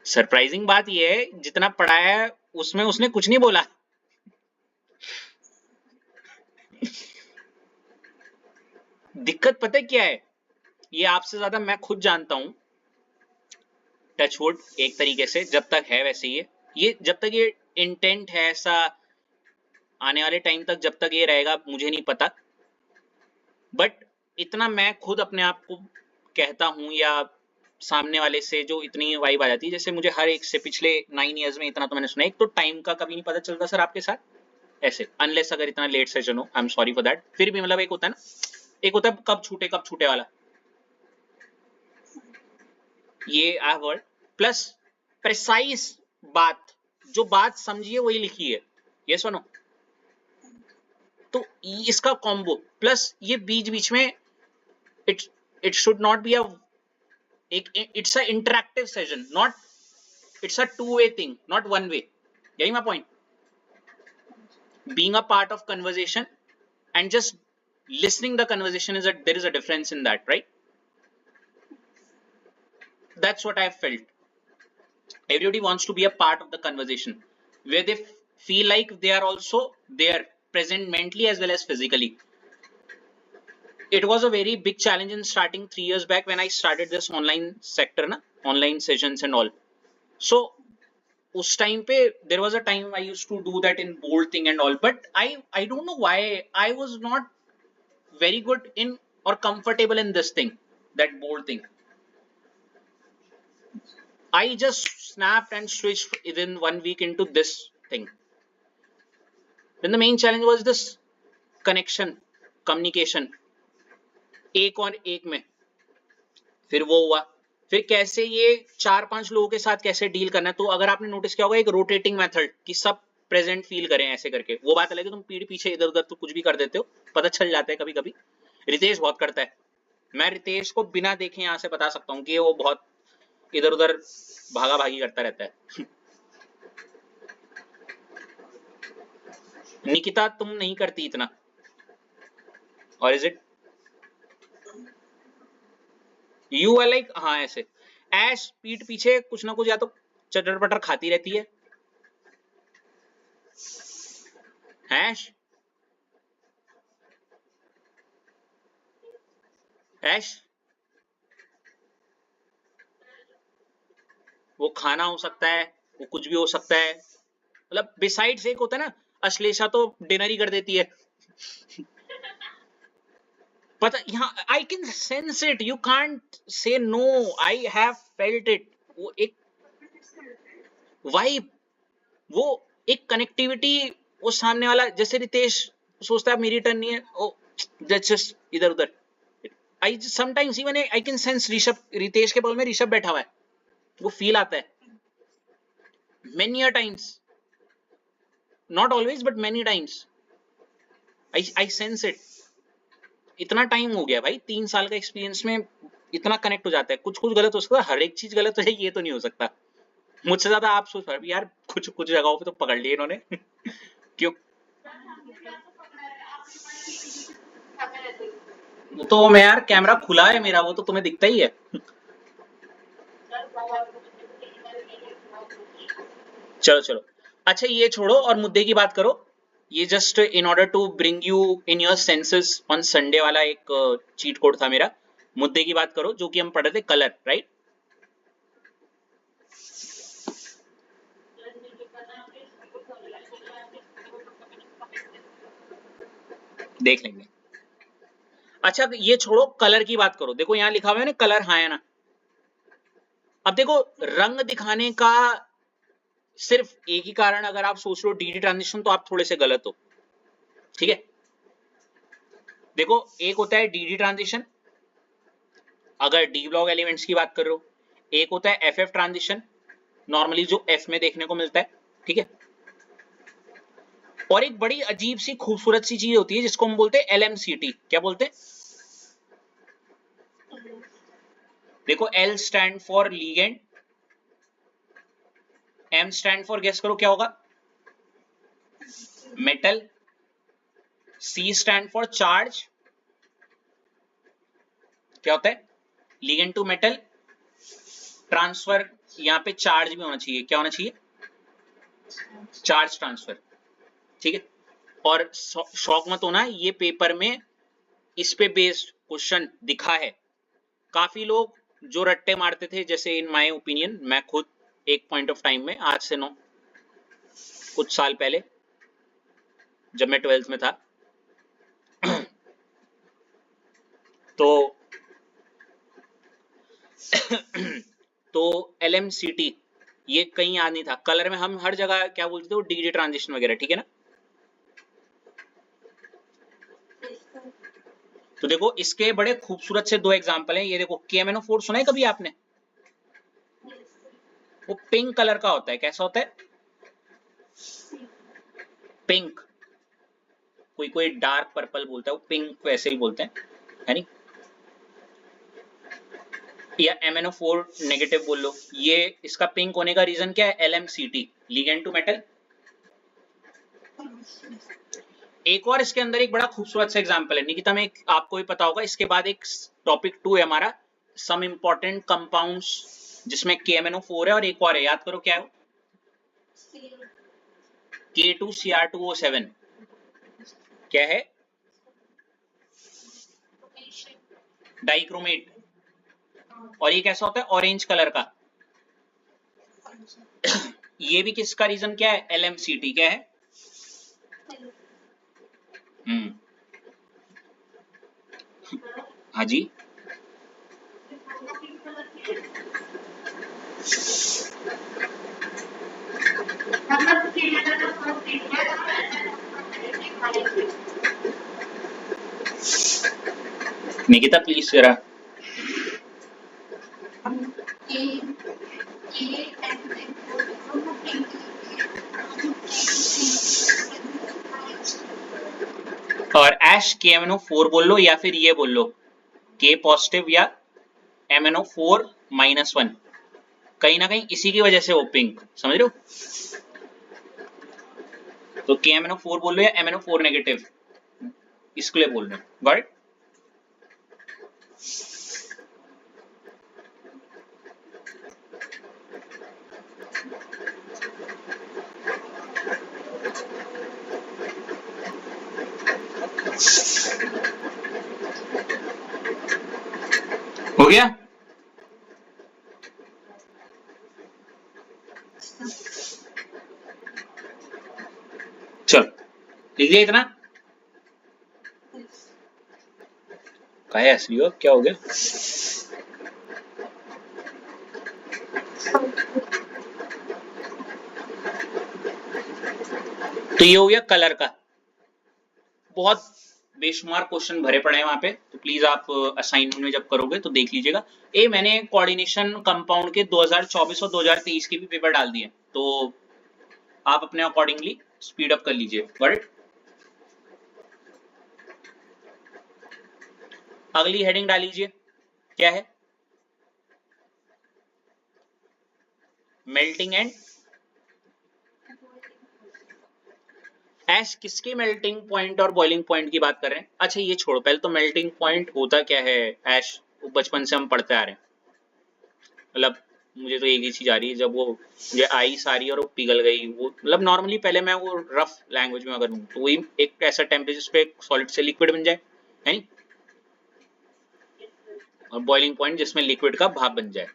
सरप्राइजिंग बात ये है जितना पढ़ाया है उसमें उसने कुछ नहीं बोला। दिक्कत पता है क्या है, ये आपसे ज्यादा मैं खुद जानता हूं। टचवुड एक तरीके से जब तक है वैसे ये जब तक ये इंटेंट है ऐसा, आने वाले टाइम तक जब तक ये रहेगा मुझे नहीं पता। बट इतना मैं खुद अपने आप को कहता हूं या सामने वाले से जो इतनी वाइब आ जाती है, जैसे मुझे हर एक से पिछले 9 इयर्स में इतना तो मैंने सुना। एक तो टाइम का कभी नहीं पता चलता सर आपके साथ ऐसे, अनलेस अगर इतना लेट सेशन हो, I am sorry for that. फिर भी मतलब एक होता है ना, एक होता है कब छूटे वाला, ये आई वर्ड प्लस प्रिसाइज बात, जो बात समझिए वही लिखी है, ये सुनो। तो इसका कॉम्बो प्लस ये बीच बीच में it should not be a it's a interactive session, not it's a two way thing, not one way. यही my point, being a part of conversation and just listening the conversation there is a difference in that, right? That's what I felt. Everybody wants to be a part of the conversation where they feel like they are also there, present mentally as well as physically. It was a very big challenge in starting 3 years back when I started this online sector na, online sessions and all. So उस time पे there was a time I used to do that in bold thing and all, but I don't know why I was not very good in or comfortable in this thing, that bold thing. I just snapped and switched within 1 week into this thing. Then the main challenge was this connection, communication, एक और एक में। फिर वो हुआ, फिर कैसे ये 4-5 लोगों के साथ कैसे डील करना है। तो अगर आपने नोटिस किया होगा एक रोटेटिंग मेथड कि सब प्रेजेंट फील करें ऐसे करके, वो बात अलग है, तुम पीठ पीछे इधर उधर तो कुछ भी कर देते हो, पता चल जाता है कभी कभी। रितेश बहुत करता है, मैं रितेश को बिना देखे यहाँ से बता सकता हूँ कि वो बहुत इधर उधर भागा भागी करता रहता है। निकिता तुम नहीं करती इतना, और is it you are like, हाँ ऐसे ऐश पीठ पीछे कुछ ना कुछ या तो चटर पटर खाती रहती है। ऐश ऐश वो खाना हो सकता है, वो कुछ भी हो सकता है, मतलब बिसाइड्स एक होता है ना, अश्लेषा तो डिनर ही कर देती है। पता यहाँ I can sense it, you can't say no, I have felt it. वो एक वाइब, वो एक कनेक्टिविटी, वो सामने वाला जैसे रितेश सोचता है मेरी टर्न नहीं है, ओ दैट्स जस्ट इधर उधर। I sometimes even I can sense Rishabh, Ritesh के बगल में ऋषभ बैठा हुआ है, वो फील आता है many a times, not always but many times I sense it. इतना टाइम हो गया भाई, 3 साल का एक्सपीरियंस में इतना कनेक्ट हो जाता है। कुछ कुछ गलत हो सकता है, हर एक चीज गलत है ये तो नहीं हो सकता। मुझसे ज्यादा आप सोच पा रहे यार, कुछ कुछ जगहों पे तो पकड़ लिए इन्होंने। क्यों वो तो मैं यार कैमरा खुला है मेरा, वो तो तुम्हें दिखता ही है। चलो चलो, अच्छा ये छोड़ो और मुद्दे की बात करो। ये just in order to bring you in your senses on Sunday वाला एक चीट कोड था मेरा। मुद्दे की बात करो जो कि हम पढ़ रहे थे, कलर, राइट? देख लेंगे। अच्छा ये छोड़ो, कलर की बात करो। देखो यहाँ लिखा हुआ है ना कलर, हाँ है ना? अब देखो रंग दिखाने का सिर्फ एक ही कारण, अगर आप सोच लो डीडी ट्रांजिशन तो आप थोड़े से गलत हो, ठीक है? देखो एक होता है डीडी ट्रांजिशन, अगर डी ब्लॉक एलिमेंट्स की बात कर रहे हो, एक होता है एफएफ ट्रांजिशन, नॉर्मली जो एफ में देखने को मिलता है, ठीक है। और एक बड़ी अजीब सी खूबसूरत सी चीज होती है जिसको हम बोलते हैं एलएमसीटी। क्या बोलते हैं? देखो, L stand for ligand, M stand for, guess करो क्या होगा? Metal, C stand for charge, क्या होता है? लीगेंड टू मेटल ट्रांसफर, यहाँ पे चार्ज भी होना चाहिए, क्या होना चाहिए? चार्ज ट्रांसफर, ठीक है। और शौक मत होना, ये पेपर में इस पे बेस्ड क्वेश्चन दिखा है। काफी लोग जो रट्टे मारते थे, जैसे इन माय ओपिनियन, मैं खुद एक पॉइंट ऑफ टाइम में, आज से कुछ साल पहले जब मैं 12th में था तो तो LMCT ये कहीं याद नहीं था। कलर में हम हर जगह क्या बोलते थे, वो डीडी ट्रांजिशन वगैरह, ठीक है ना। तो देखो, इसके बड़े खूबसूरत से दो एग्जांपल हैं। ये देखो, KMNO4 सुना है कभी आपने? वो पिंक कलर का होता है। कैसा होता है? पिंक। कोई कोई डार्क पर्पल बोलता है, वो पिंक वैसे ही बोलते हैं, है नहीं? या MnO4 नेगेटिव बोल लो। ये इसका पिंक होने का रीजन क्या है? LMCT, ligand to metal. एक और इसके अंदर एक बड़ा खूबसूरत सा एग्जांपल है निकिता में, आपको भी पता होगा। इसके बाद एक टॉपिक 2 है हमारा, सम इंपॉर्टेंट कंपाउंड्स, जिसमें KMNO4 है और एक और है, याद करो क्या है? K2Cr2O7। क्या है? डाइक्रोमेट। और ये कैसा होता है? ऑरेंज कलर का। ये भी किसका रीजन क्या है? LMCT। क्या है? हाँ जी, निकिता प्लीज जरा। और ऐश KMNO4 बोल लो या फिर ये बोल लो K पॉजिटिव या MNO4-1। कहीं ना कहीं इसी की वजह से वो पिंक, समझ रहे हो? तो KMNO4 बोल लो या MNO4 नेगेटिव, इसके लिए बोल रहे हैं। Got it? हो गया? चलो, लिख दिया इतना? काहे असली हो, क्या हो गया? तो ये हो गया कलर का। बहुत बेशुमार क्वेश्चन भरे पड़े हैं वहां पे, तो प्लीज आप असाइनमेंट में जब करोगे तो देख लीजिएगा। ए मैंने कोऑर्डिनेशन कंपाउंड के 2024 और 2023 के भी पेपर डाल दिए, तो आप अपने अकॉर्डिंगली स्पीड अप कर लीजिए। बट अगली हेडिंग डाल लीजिए, क्या है? मेल्टिंग एंड ऐश। किसके मेल्टिंग पॉइंट और बॉइलिंग पॉइंट की बात कर रहे हैं? अच्छा ये छोड़ो, पहले तो मेल्टिंग पॉइंट होता क्या है ऐश? वो बचपन से हम पढ़ते आ रहे हैं। मतलब मुझे तो एक ही चीज आ रही है, जब वो ये आइस आ रही है और वो पिघल गई, वो मतलब नॉर्मली पहले मैं वो रफ लैंग्वेज में अगर हूँ तो वही एक ऐसा टेम्परेचर पे सॉलिड से लिक्विड बन जाए, है नहीं? और बॉइलिंग पॉइंट जिसमें लिक्विड का भाप बन जाए,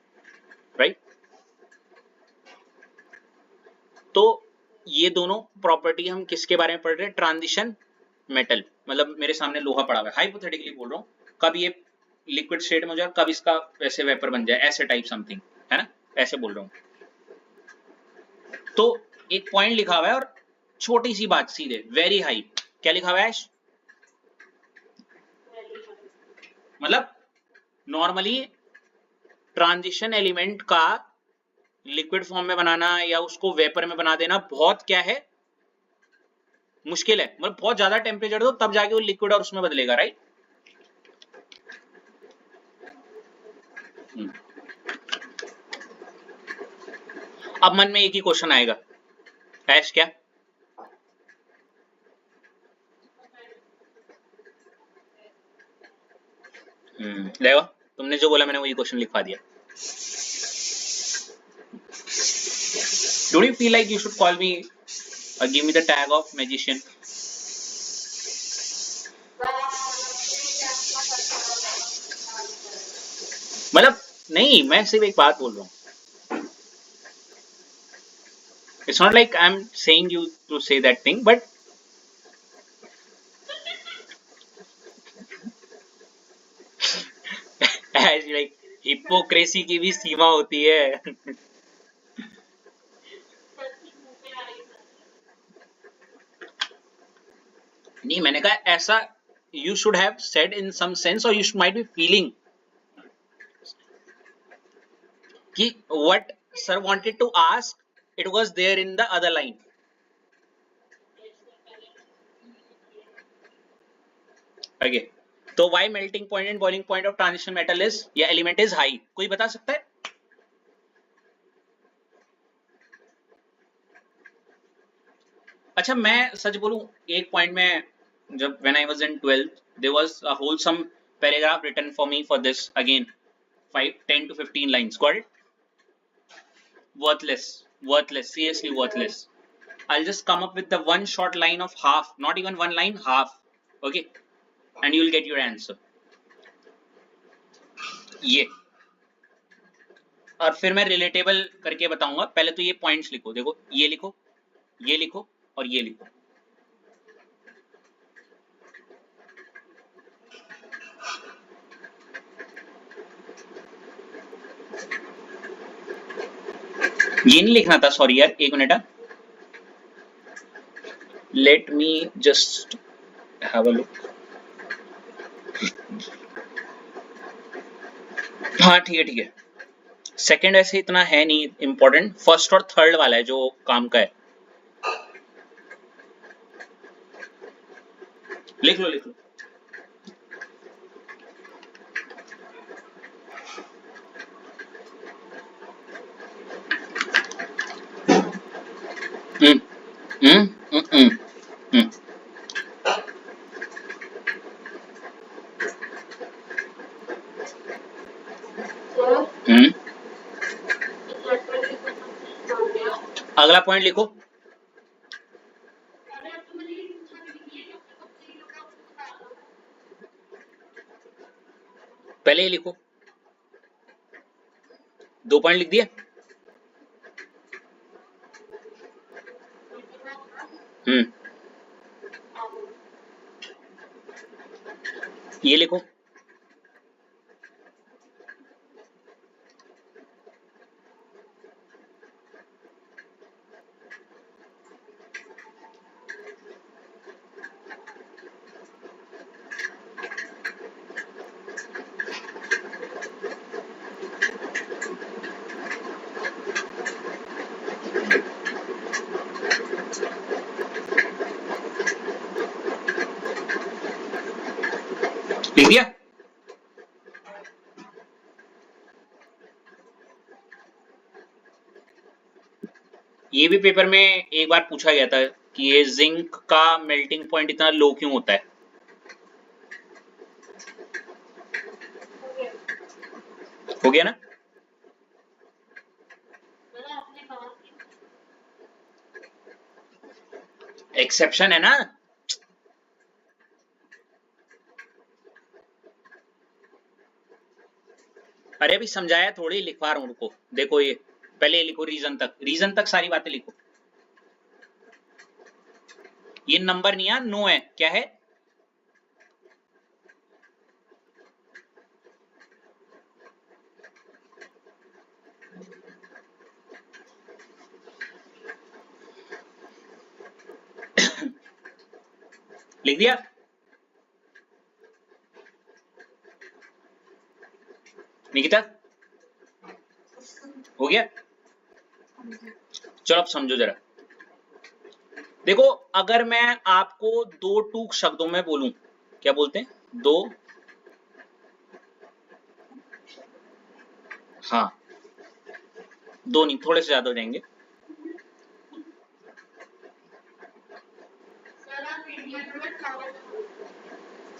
राइट? तो ये दोनों प्रॉपर्टी हम किसके बारे में पढ़ रहे हैं? Transition metal. मतलब मेरे सामने लोहा पड़ा हुआ है, हाइपोथेटिकली बोल रहा हूँ, कब ये लिक्विड स्टेट में हो जाए, कब इसका वैसे वेपर बन जाए, ऐसे टाइप समथिंग, है ना? ऐसे बोल रहा हूँ। तो एक पॉइंट लिखा हुआ है और छोटी सी बात सीधे, वेरी हाई। क्या लिखा हुआ है? मतलब नॉर्मली ट्रांजिशन एलिमेंट का लिक्विड फॉर्म में बनाना या उसको वेपर में बना देना बहुत क्या है, मुश्किल है। मतलब बहुत ज्यादा टेम्परेचर दो तब जाके वो लिक्विड और उसमें बदलेगा, राइट। अब मन में एक ही क्वेश्चन आएगा, ऐश क्या? देखो तुमने जो बोला मैंने वही क्वेश्चन लिखवा दिया। Don't you feel like you should call me or give me the tag of magician? मतलब नहीं, मैं सिर्फ एक बात बोल रहा हूँ। It's not like I'm saying you to say that thing, but as like hypocrisy की भी सीमा होती है। नहीं, मैंने कहा ऐसा you should have said in some sense or you might be feeling कि what sir wanted to ask, it was there in the other line. Okay. तो why melting point and boiling point of transition metal is या element is high, कोई बता सकता है? अच्छा मैं सच बोलूं, एक पॉइंट में जब when I was in 12th there was a wholesome paragraph written for me for this again, 10 to 15 lines. Got it? Worthless, seriously worthless. I'll just come up with the one short line of half, not even one line, half. Okay, and you'll get your answer. ये और फिर मैं relatable करके बताऊंगा। पहले तो ये points लिखो, देखो ये लिखो, ये लिखो और ये लिखो। ये नहीं लिखना था, सॉरी यार, एक minute. Let me just have a look. हाँ ठीक है ठीक है। सेकंड ऐसे इतना है नहीं इंपॉर्टेंट, फर्स्ट और थर्ड वाला है जो काम का है। लिख लो लिख लो। हम्म हम्म हम्म हम्म हम्म हम्म। अगला पॉइंट लिखो। पहले ही लिखो, 2 पॉइंट लिख दिया। ये लिखो। लिख दिया। ये भी पेपर में एक बार पूछा गया था कि ये जिंक का मेल्टिंग पॉइंट इतना लो क्यों होता है। हो गया ना? एक्सेप्शन है ना। अरे अभी समझाया थोड़ी, लिखवा रहा हूं, रुको। देखो ये पहले लिखो रीजन तक सारी बातें लिखो। ये नंबर नहीं है, नो है, क्या है? लिख दिया। निकिता हो गया? चलो अब समझो जरा। देखो, अगर मैं आपको दो टूक शब्दों में बोलूं, क्या बोलते हैं, दो, हाँ दो नहीं, थोड़े से ज्यादा हो जाएंगे।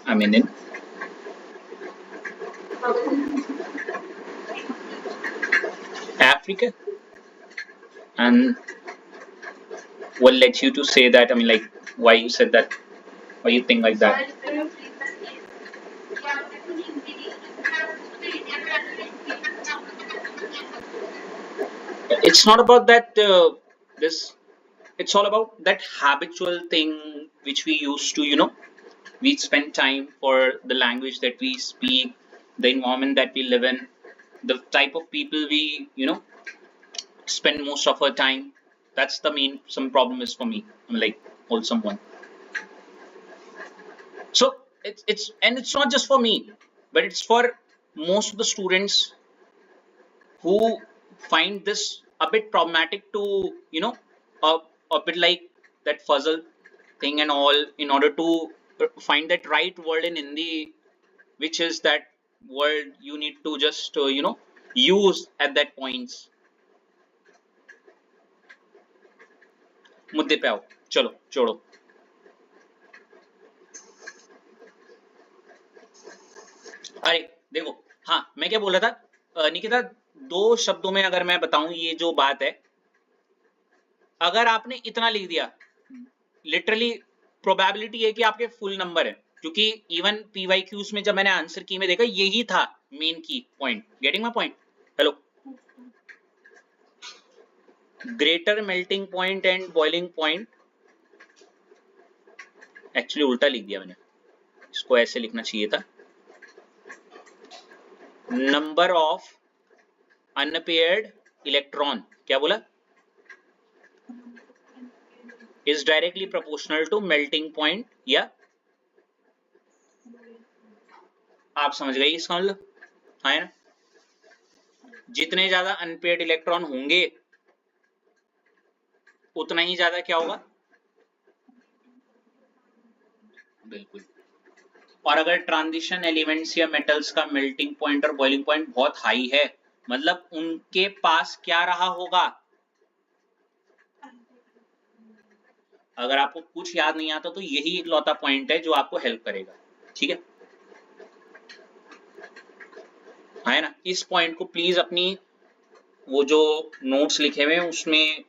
I mean in Africa, and what led you to say that? I mean, like, why you said that? Why you think like that? It's not about that. This. It's all about that habitual thing which we used to, we spend time for the language that we speak, the environment that we live in, the type of people we, spend most of our time. That's the main some problem is for me. I'm like wholesome one. So it's not just for me, but it's for most of the students who find this a bit problematic to, a, a bit like that puzzle thing and all, in order to find that right word in Hindi, which is that word you need to just use at that points. मुद्दे पे आओ, चलो छोड़ो। अरे देखो, हाँ मैं क्या बोल रहा था, निकिता, दो शब्दों में अगर मैं बताऊं ये जो बात है, अगर आपने इतना लिख दिया, लिटरली प्रोबेबिलिटी है कि आपके फुल नंबर है, क्योंकि इवन पीवाईक्यूज में जब मैंने आंसर की में देखा यही था मेन की point. Getting my point? Hello, greater melting point and boiling point, actually उल्टा लिख दिया मैंने, इसको ऐसे लिखना चाहिए था, नंबर ऑफ अनपेयर्ड इलेक्ट्रॉन, क्या बोला, is directly proportional to melting point, या आप समझ गए इसका मतलब, हाँ है ना, जितने ज्यादा अनपेयर्ड इलेक्ट्रॉन होंगे उतना ही ज्यादा क्या होगा, बिल्कुल। और अगर ट्रांजिशन एलिमेंट्स या मेटल्स का मेल्टिंग पॉइंट और बॉइलिंग पॉइंट बहुत हाई है, मतलब उनके पास क्या रहा होगा, अगर आपको कुछ याद नहीं आता तो यही इकलौता पॉइंट है जो आपको हेल्प करेगा, ठीक है, है ना। इस पॉइंट को प्लीज अपनी वो जो नोट्स लिखे हुए हैं उसमें,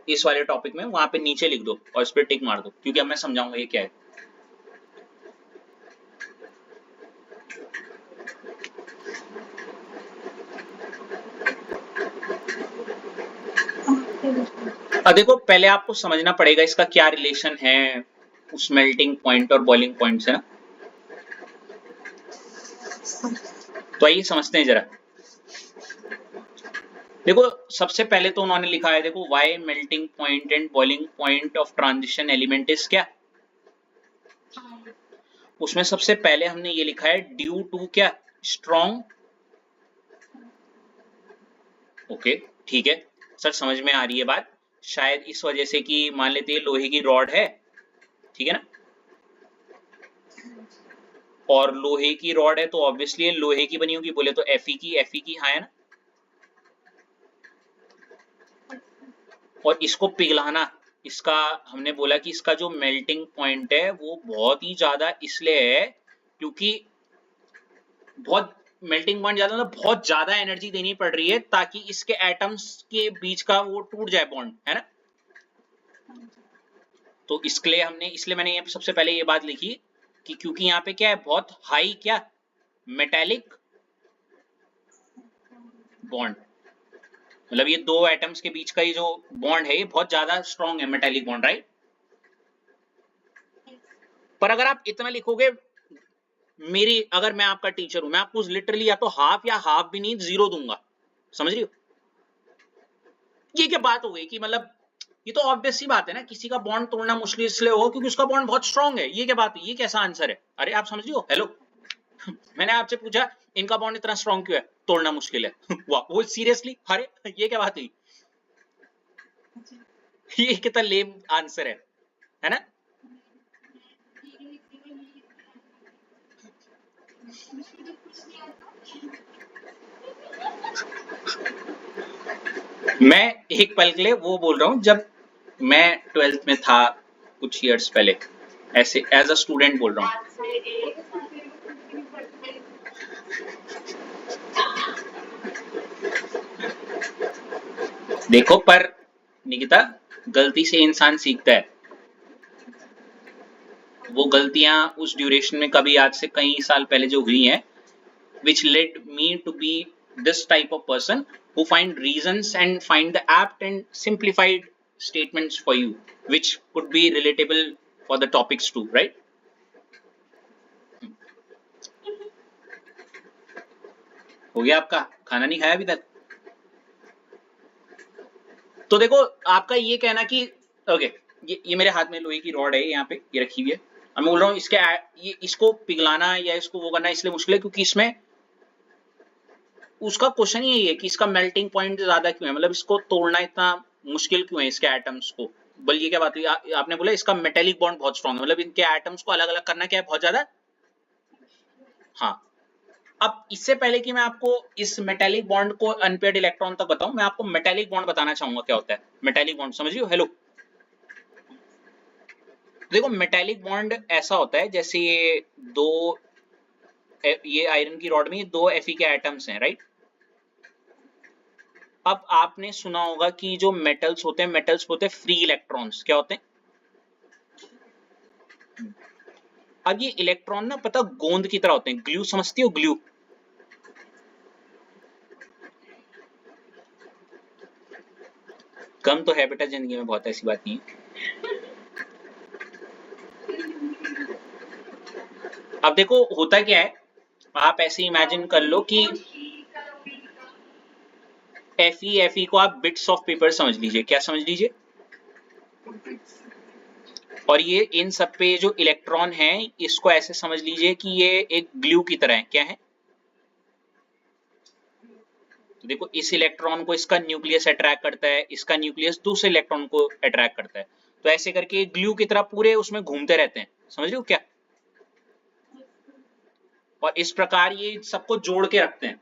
इस वाले टॉपिक में वहां पे नीचे लिख दो और इस पर टिक मार दो, क्योंकि अब मैं समझाऊंगा ये क्या है। अब देखो, पहले आपको समझना पड़ेगा इसका क्या रिलेशन है उस मेल्टिंग पॉइंट और बॉइलिंग पॉइंट से ना, तो आइए समझते हैं जरा। देखो, सबसे पहले तो उन्होंने लिखा है, देखो, why melting point and boiling point of transition element is क्या, उसमें सबसे पहले हमने ये लिखा है ड्यू टू क्या, स्ट्रॉन्ग, ओके ठीक है सर, समझ में आ रही है बात, शायद इस वजह से कि मान लेते हैं लोहे की रॉड है, ठीक है ना, और लोहे की रॉड है तो ऑब्वियसली लोहे की बनी होगी, बोले तो एफई की, हाँ है ना, और इसको पिघलाना, इसका हमने बोला कि इसका जो मेल्टिंग पॉइंट है वो बहुत ही ज्यादा इसलिए है क्योंकि बहुत मेल्टिंग पॉइंट ज्यादा, मतलब बहुत ज्यादा एनर्जी देनी पड़ रही है ताकि इसके एटम्स के बीच का वो टूट जाए बॉन्ड, है ना। तो इसलिए मैंने ये सबसे पहले ये बात लिखी कि क्योंकि यहाँ पे क्या है, बहुत हाई क्या, मेटेलिक बॉन्ड, मतलब ये दो एटम्स के बीच का ये जो बॉन्ड है ये बहुत ज्यादा स्ट्रॉन्ग है, मेटेलिक बॉन्ड, राइट। पर अगर आप इतना लिखोगे, मेरी अगर मैं आपका टीचर हूं, मैं आपको लिटरली या तो हाफ भी नहीं, 0 दूंगा, समझ रही हो। ये क्या बात हो गई कि मतलब, ये तो ऑब्वियस सी बात है ना, किसी का बॉन्ड तोड़ना मुश्किल इसलिए हो क्योंकि उसका बॉन्ड बहुत स्ट्रांग है, ये क्या बात है, ये कैसा आंसर है, अरे आप समझ रही हो। हेलो मैंने आपसे पूछा इनका बॉन्ड इतना स्ट्रांग क्यों है, तोड़ना मुश्किल है वाह, वो सीरियसली, अरे ये क्या बात हुई, ये कितना लेम आंसर है ना? मैं एक पल के लिए वो बोल रहा हूँ, जब मैं 12th में था कुछ ईयर्स पहले, ऐसे एज अ स्टूडेंट बोल रहा हूँ। देखो पर निकिता, गलती से इंसान सीखता है। वो गलतियां उस ड्यूरेशन में कभी आज से कई साल पहले जो हुई हैं, which led me to be this type of person who find reasons and find the apt and simplified statements for you, which could be relatable for the topics too, right? हो गया आपका? खाना नहीं खाया अभी तक? तो देखो, आपका ये कहना कि ओके, ये मेरे हाथ में लोहे की रॉड है, यहाँ पे ये रखी हुई है, मैं बोल रहा हूँ इसके ये इसको पिघलाना या इसको वो करना इसलिए मुश्किल है क्योंकि इसमें उसका क्वेश्चन ही यही है कि इसका मेल्टिंग पॉइंट ज्यादा क्यों है, मतलब इसको तोड़ना इतना मुश्किल क्यों है इसके एटम्स को। बल ये क्या बात हुई, आपने बोला इसका मेटेलिक बॉन्ड बहुत स्ट्रांग है, मतलब इनके एटम्स को अलग अलग करना क्या है, बहुत ज्यादा। हाँ, अब इससे पहले कि मैं आपको इस मेटेलिक बॉन्ड को अनपेयर्ड इलेक्ट्रॉन तक बताऊं, मैं आपको मेटेलिक बॉन्ड बताना चाहूंगा क्या होता है मेटेलिक बॉन्ड, समझ रहे हो? हेलो, देखो मेटेलिक बॉन्ड ऐसा होता है जैसे दो ये आयरन की रॉड में दो Fe के एटम्स हैं, राइट? अब आपने सुना होगा कि जो मेटल्स होते हैं, मेटल्स होते हैं फ्री इलेक्ट्रॉन्स, क्या होते हैं? अब ये इलेक्ट्रॉन ना पता गोंद की तरह होते हैं, ग्लू समझती हो, ग्लू? कम तो है बेटा जिंदगी में, बहुत ऐसी बात नहीं है। अब देखो होता क्या है, आप ऐसे इमेजिन कर लो कि Fe को आप बिट्स ऑफ पेपर समझ लीजिए, क्या समझ लीजिए? और ये इन सब पे जो इलेक्ट्रॉन है इसको ऐसे समझ लीजिए कि ये एक ग्लू की तरह है, क्या है? तो देखो इस इलेक्ट्रॉन को इसका न्यूक्लियस अट्रैक्ट करता है, इसका न्यूक्लियस दूसरे इलेक्ट्रॉन को अट्रैक्ट करता है, तो ऐसे करके ग्लू की तरह पूरे उसमें घूमते रहते हैं, समझ रहे हो क्या? और इस प्रकार ये सबको जोड़ के रखते हैं।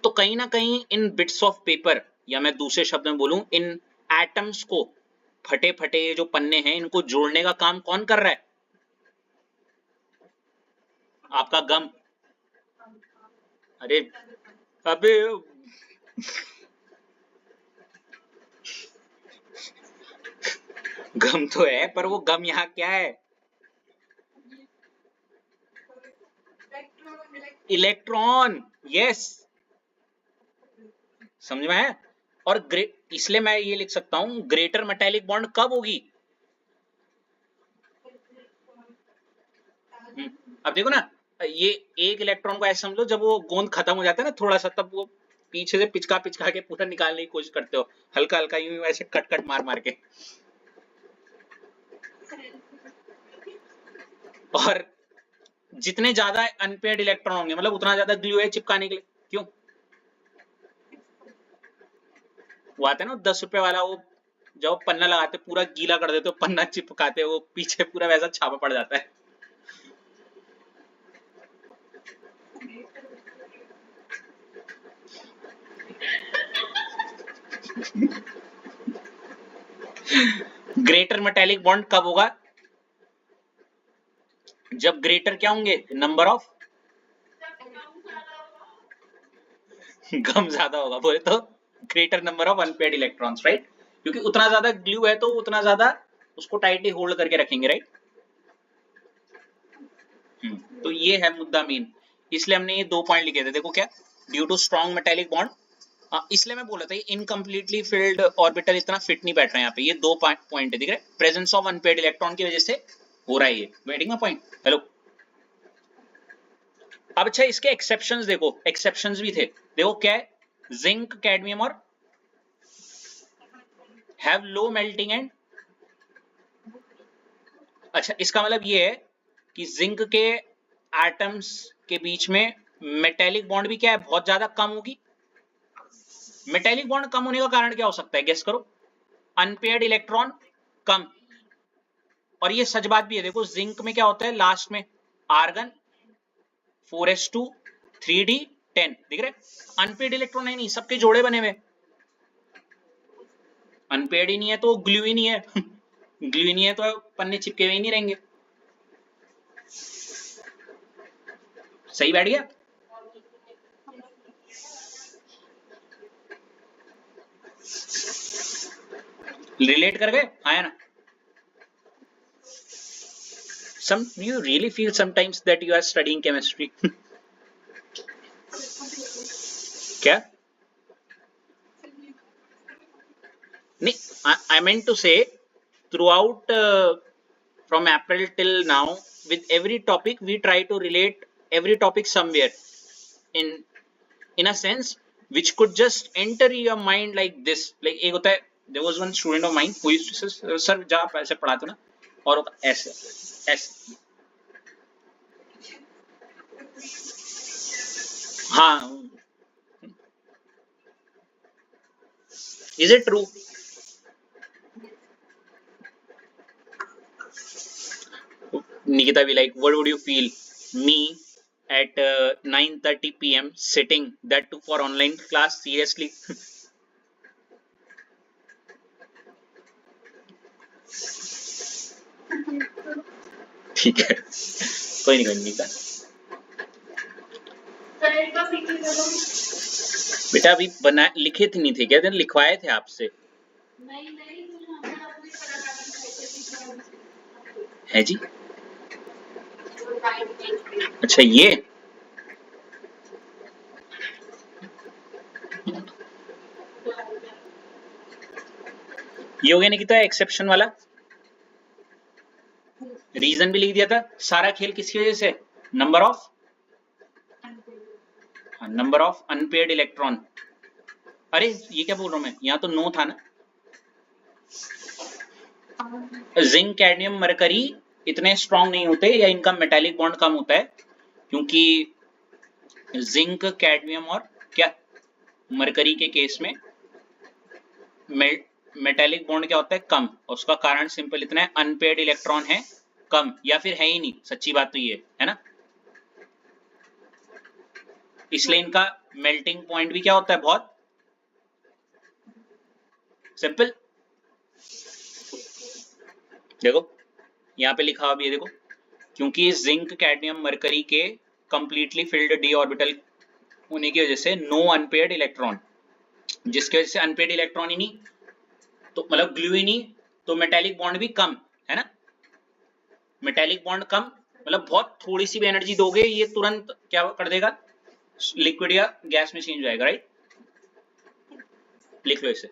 तो कहीं ना कहीं इन बिट्स ऑफ पेपर, या मैं दूसरे शब्द में बोलूं इन एटम्स को, फटे फटे जो पन्ने हैं इनको जोड़ने का काम कौन कर रहा है? आपका गम। अरे अबे, गम तो है पर वो गम यहाँ क्या है? इलेक्ट्रॉन, यस, समझ में आया? और इसलिए मैं ये लिख सकता हूं ग्रेटर मेटेलिक बॉन्ड कब होगी? अब देखो ना, ये एक इलेक्ट्रॉन को ऐसे समझ लो, जब वो गोंद खत्म हो जाता है ना थोड़ा सा, तब वो पीछे से पिचका पिचका के पूरा निकालने की कोशिश करते हो, हल्का हल्का यूं ऐसे कट कट मार मार के। और जितने ज्यादा अनपेयर्ड इलेक्ट्रॉन होंगे मतलब उतना ज्यादा ग्लू है चिपकाने के लिए, क्यों? वो आता है ना 10 रुपए वाला, वो जब पन्ना लगाते पूरा गीला कर देते हो, पन्ना चिपकाते वो पीछे पूरा वैसा छापा पड़ जाता है। ग्रेटर मेटेलिक बॉन्ड कब होगा? जब ग्रेटर क्या होंगे, नंबर ऑफ गम ज्यादा होगा, बोले तो greater number of unpaired electrons, right? क्योंकि उतना ज्यादा ग्लू है तो उतना ज्यादा उसको टाइटली होल्ड करके रखेंगे, राइट? तो ये है मुद्दा मेन, इसलिए हमने ये 2 पॉइंट लिखे थे, देखो क्या, due to strong metallic bond. इसलिए मैं बोला था ये इनकम्प्लीटली फिल्ड ऑर्बिटल इतना फिट नहीं बैठ रहा है यहाँ पे, ये 2 पॉइंट है, दिख रहा है? प्रेजेंस ऑफ अनपेयर्ड इलेक्ट्रॉन की वजह से हो रहा है ये, वेटिंग पॉइंट। हेलो, अब अच्छा इसके एक्सेप्शंस देखो, एक्सेप्शंस भी थे, देखो क्या है, जिंक, कैडमियम और हैव लो मेल्टिंग एंड, अच्छा इसका मतलब ये है कि जिंक के एटम्स के बीच में मेटेलिक बॉन्ड भी क्या है, बहुत ज्यादा कम होगी, मेटेलिक बॉन्ड कम होने का कारण क्या हो सकता है, गेस करो। अनपेयर्ड इलेक्ट्रॉन कम। और ये सच बात भी है, देखो जिंक में क्या होता है लास्ट में, आर्गन 4s2 3d10, दिख रहे। अनपेयर्ड इलेक्ट्रॉन है नहीं, सबके जोड़े बने हुए। अनपेयर्ड ही नहीं है तो ग्लू ही नहीं है ग्लू ही नहीं है तो पन्ने चिपके हुए ही नहीं रहेंगे। सही बैठ गया। रिलेट कर गए, हाँ ना। Some you really feel sometimes that you are studying chemistry क्या नहीं, I meant to say throughout from April till now, with every topic we try to relate every topic somewhere in a sense which could just enter your mind like this. Like एक होता है, there was one student of mine who used to say, sir जब आप ऐसे पढ़ाते हो ना, और होता ऐसे ऐसे, हाँ, is it true? Nikita be like, what would you feel? Me at 9:30 p.m. sitting, that too for online class, seriously? ठीक है, कोई नहीं निकिता। बेटा अभी बना लिखे थे नहीं थे क्या, दिन लिखवाए थे आपसे? है जी, अच्छा ये हो गया निकिता एक्सेप्शन वाला। रीजन भी लिख दिया था। सारा खेल किसकी वजह से, नंबर ऑफ अनपेयर्ड इलेक्ट्रॉन। अरे ये क्या बोल रहा हूं मैं, यहाँ तो नो था ना। जिंक कैडमियम मरकरी इतने स्ट्रांग नहीं होते, या इनका मेटालिक बॉन्ड कम होता है, क्योंकि जिंक कैडमियम और क्या मरकरी के केस में मेटालिक बॉन्ड क्या होता है, कम। उसका कारण सिंपल इतना है, अनपेयर्ड इलेक्ट्रॉन है कम, या फिर है ही नहीं, सच्ची बात तो ये है ना। इसलिए इनका मेल्टिंग पॉइंट भी क्या होता है, बहुत सिंपल। देखो यहाँ पे लिखा हुआ भी है, देखो, क्योंकि जिंक कैडमियम मरकरी के कंप्लीटली फिल्ड डी ऑर्बिटल होने की वजह से नो अनपेयर्ड इलेक्ट्रॉन, जिसकी वजह से अनपेयर्ड इलेक्ट्रॉन ही नहीं, तो मतलब ग्लू ही नहीं, तो मेटालिक बॉन्ड भी कम है ना। मेटालिक बॉन्ड कम मतलब बहुत थोड़ी सी भी एनर्जी दोगे, ये तुरंत क्या कर देगा, लिक्विड या गैस में चेंज हो जाएगा, राइट। लिख लो इसे।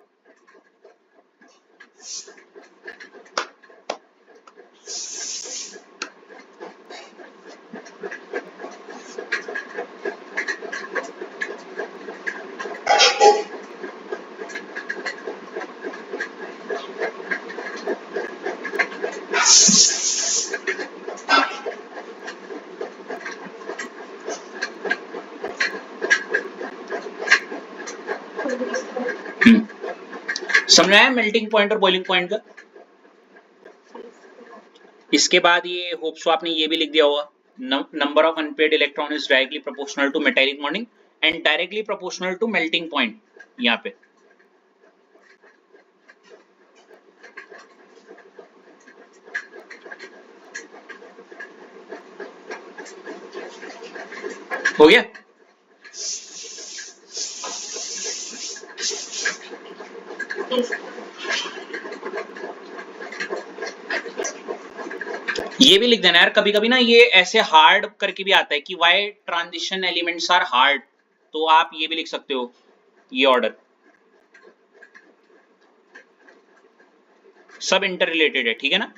समझ आया मेल्टिंग पॉइंट और बॉइलिंग पॉइंट का। इसके बाद ये होप सो आपने ये भी लिख दिया होगा, number of unpaired electron is directly proportional to metallic bonding and directly proportional to melting point. यहाँ पे हो गया। ये भी लिख देना यार, कभी कभी ना ये ऐसे हार्ड करके भी आता है कि why transition elements are hard, तो आप ये भी लिख सकते हो, ये ऑर्डर सब इंटर रिलेटेड है, ठीक है ना।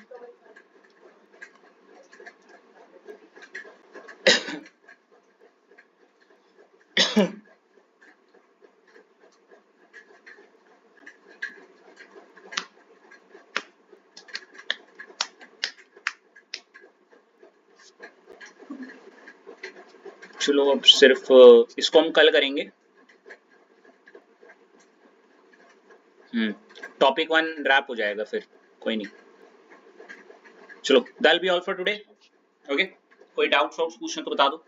चलो अब सिर्फ इसको हम कल करेंगे। टॉपिक 1 रैप हो जाएगा फिर, कोई नहीं। चलो that will be all for today. Okay, कोई डाउट्स पूछना तो बता दो।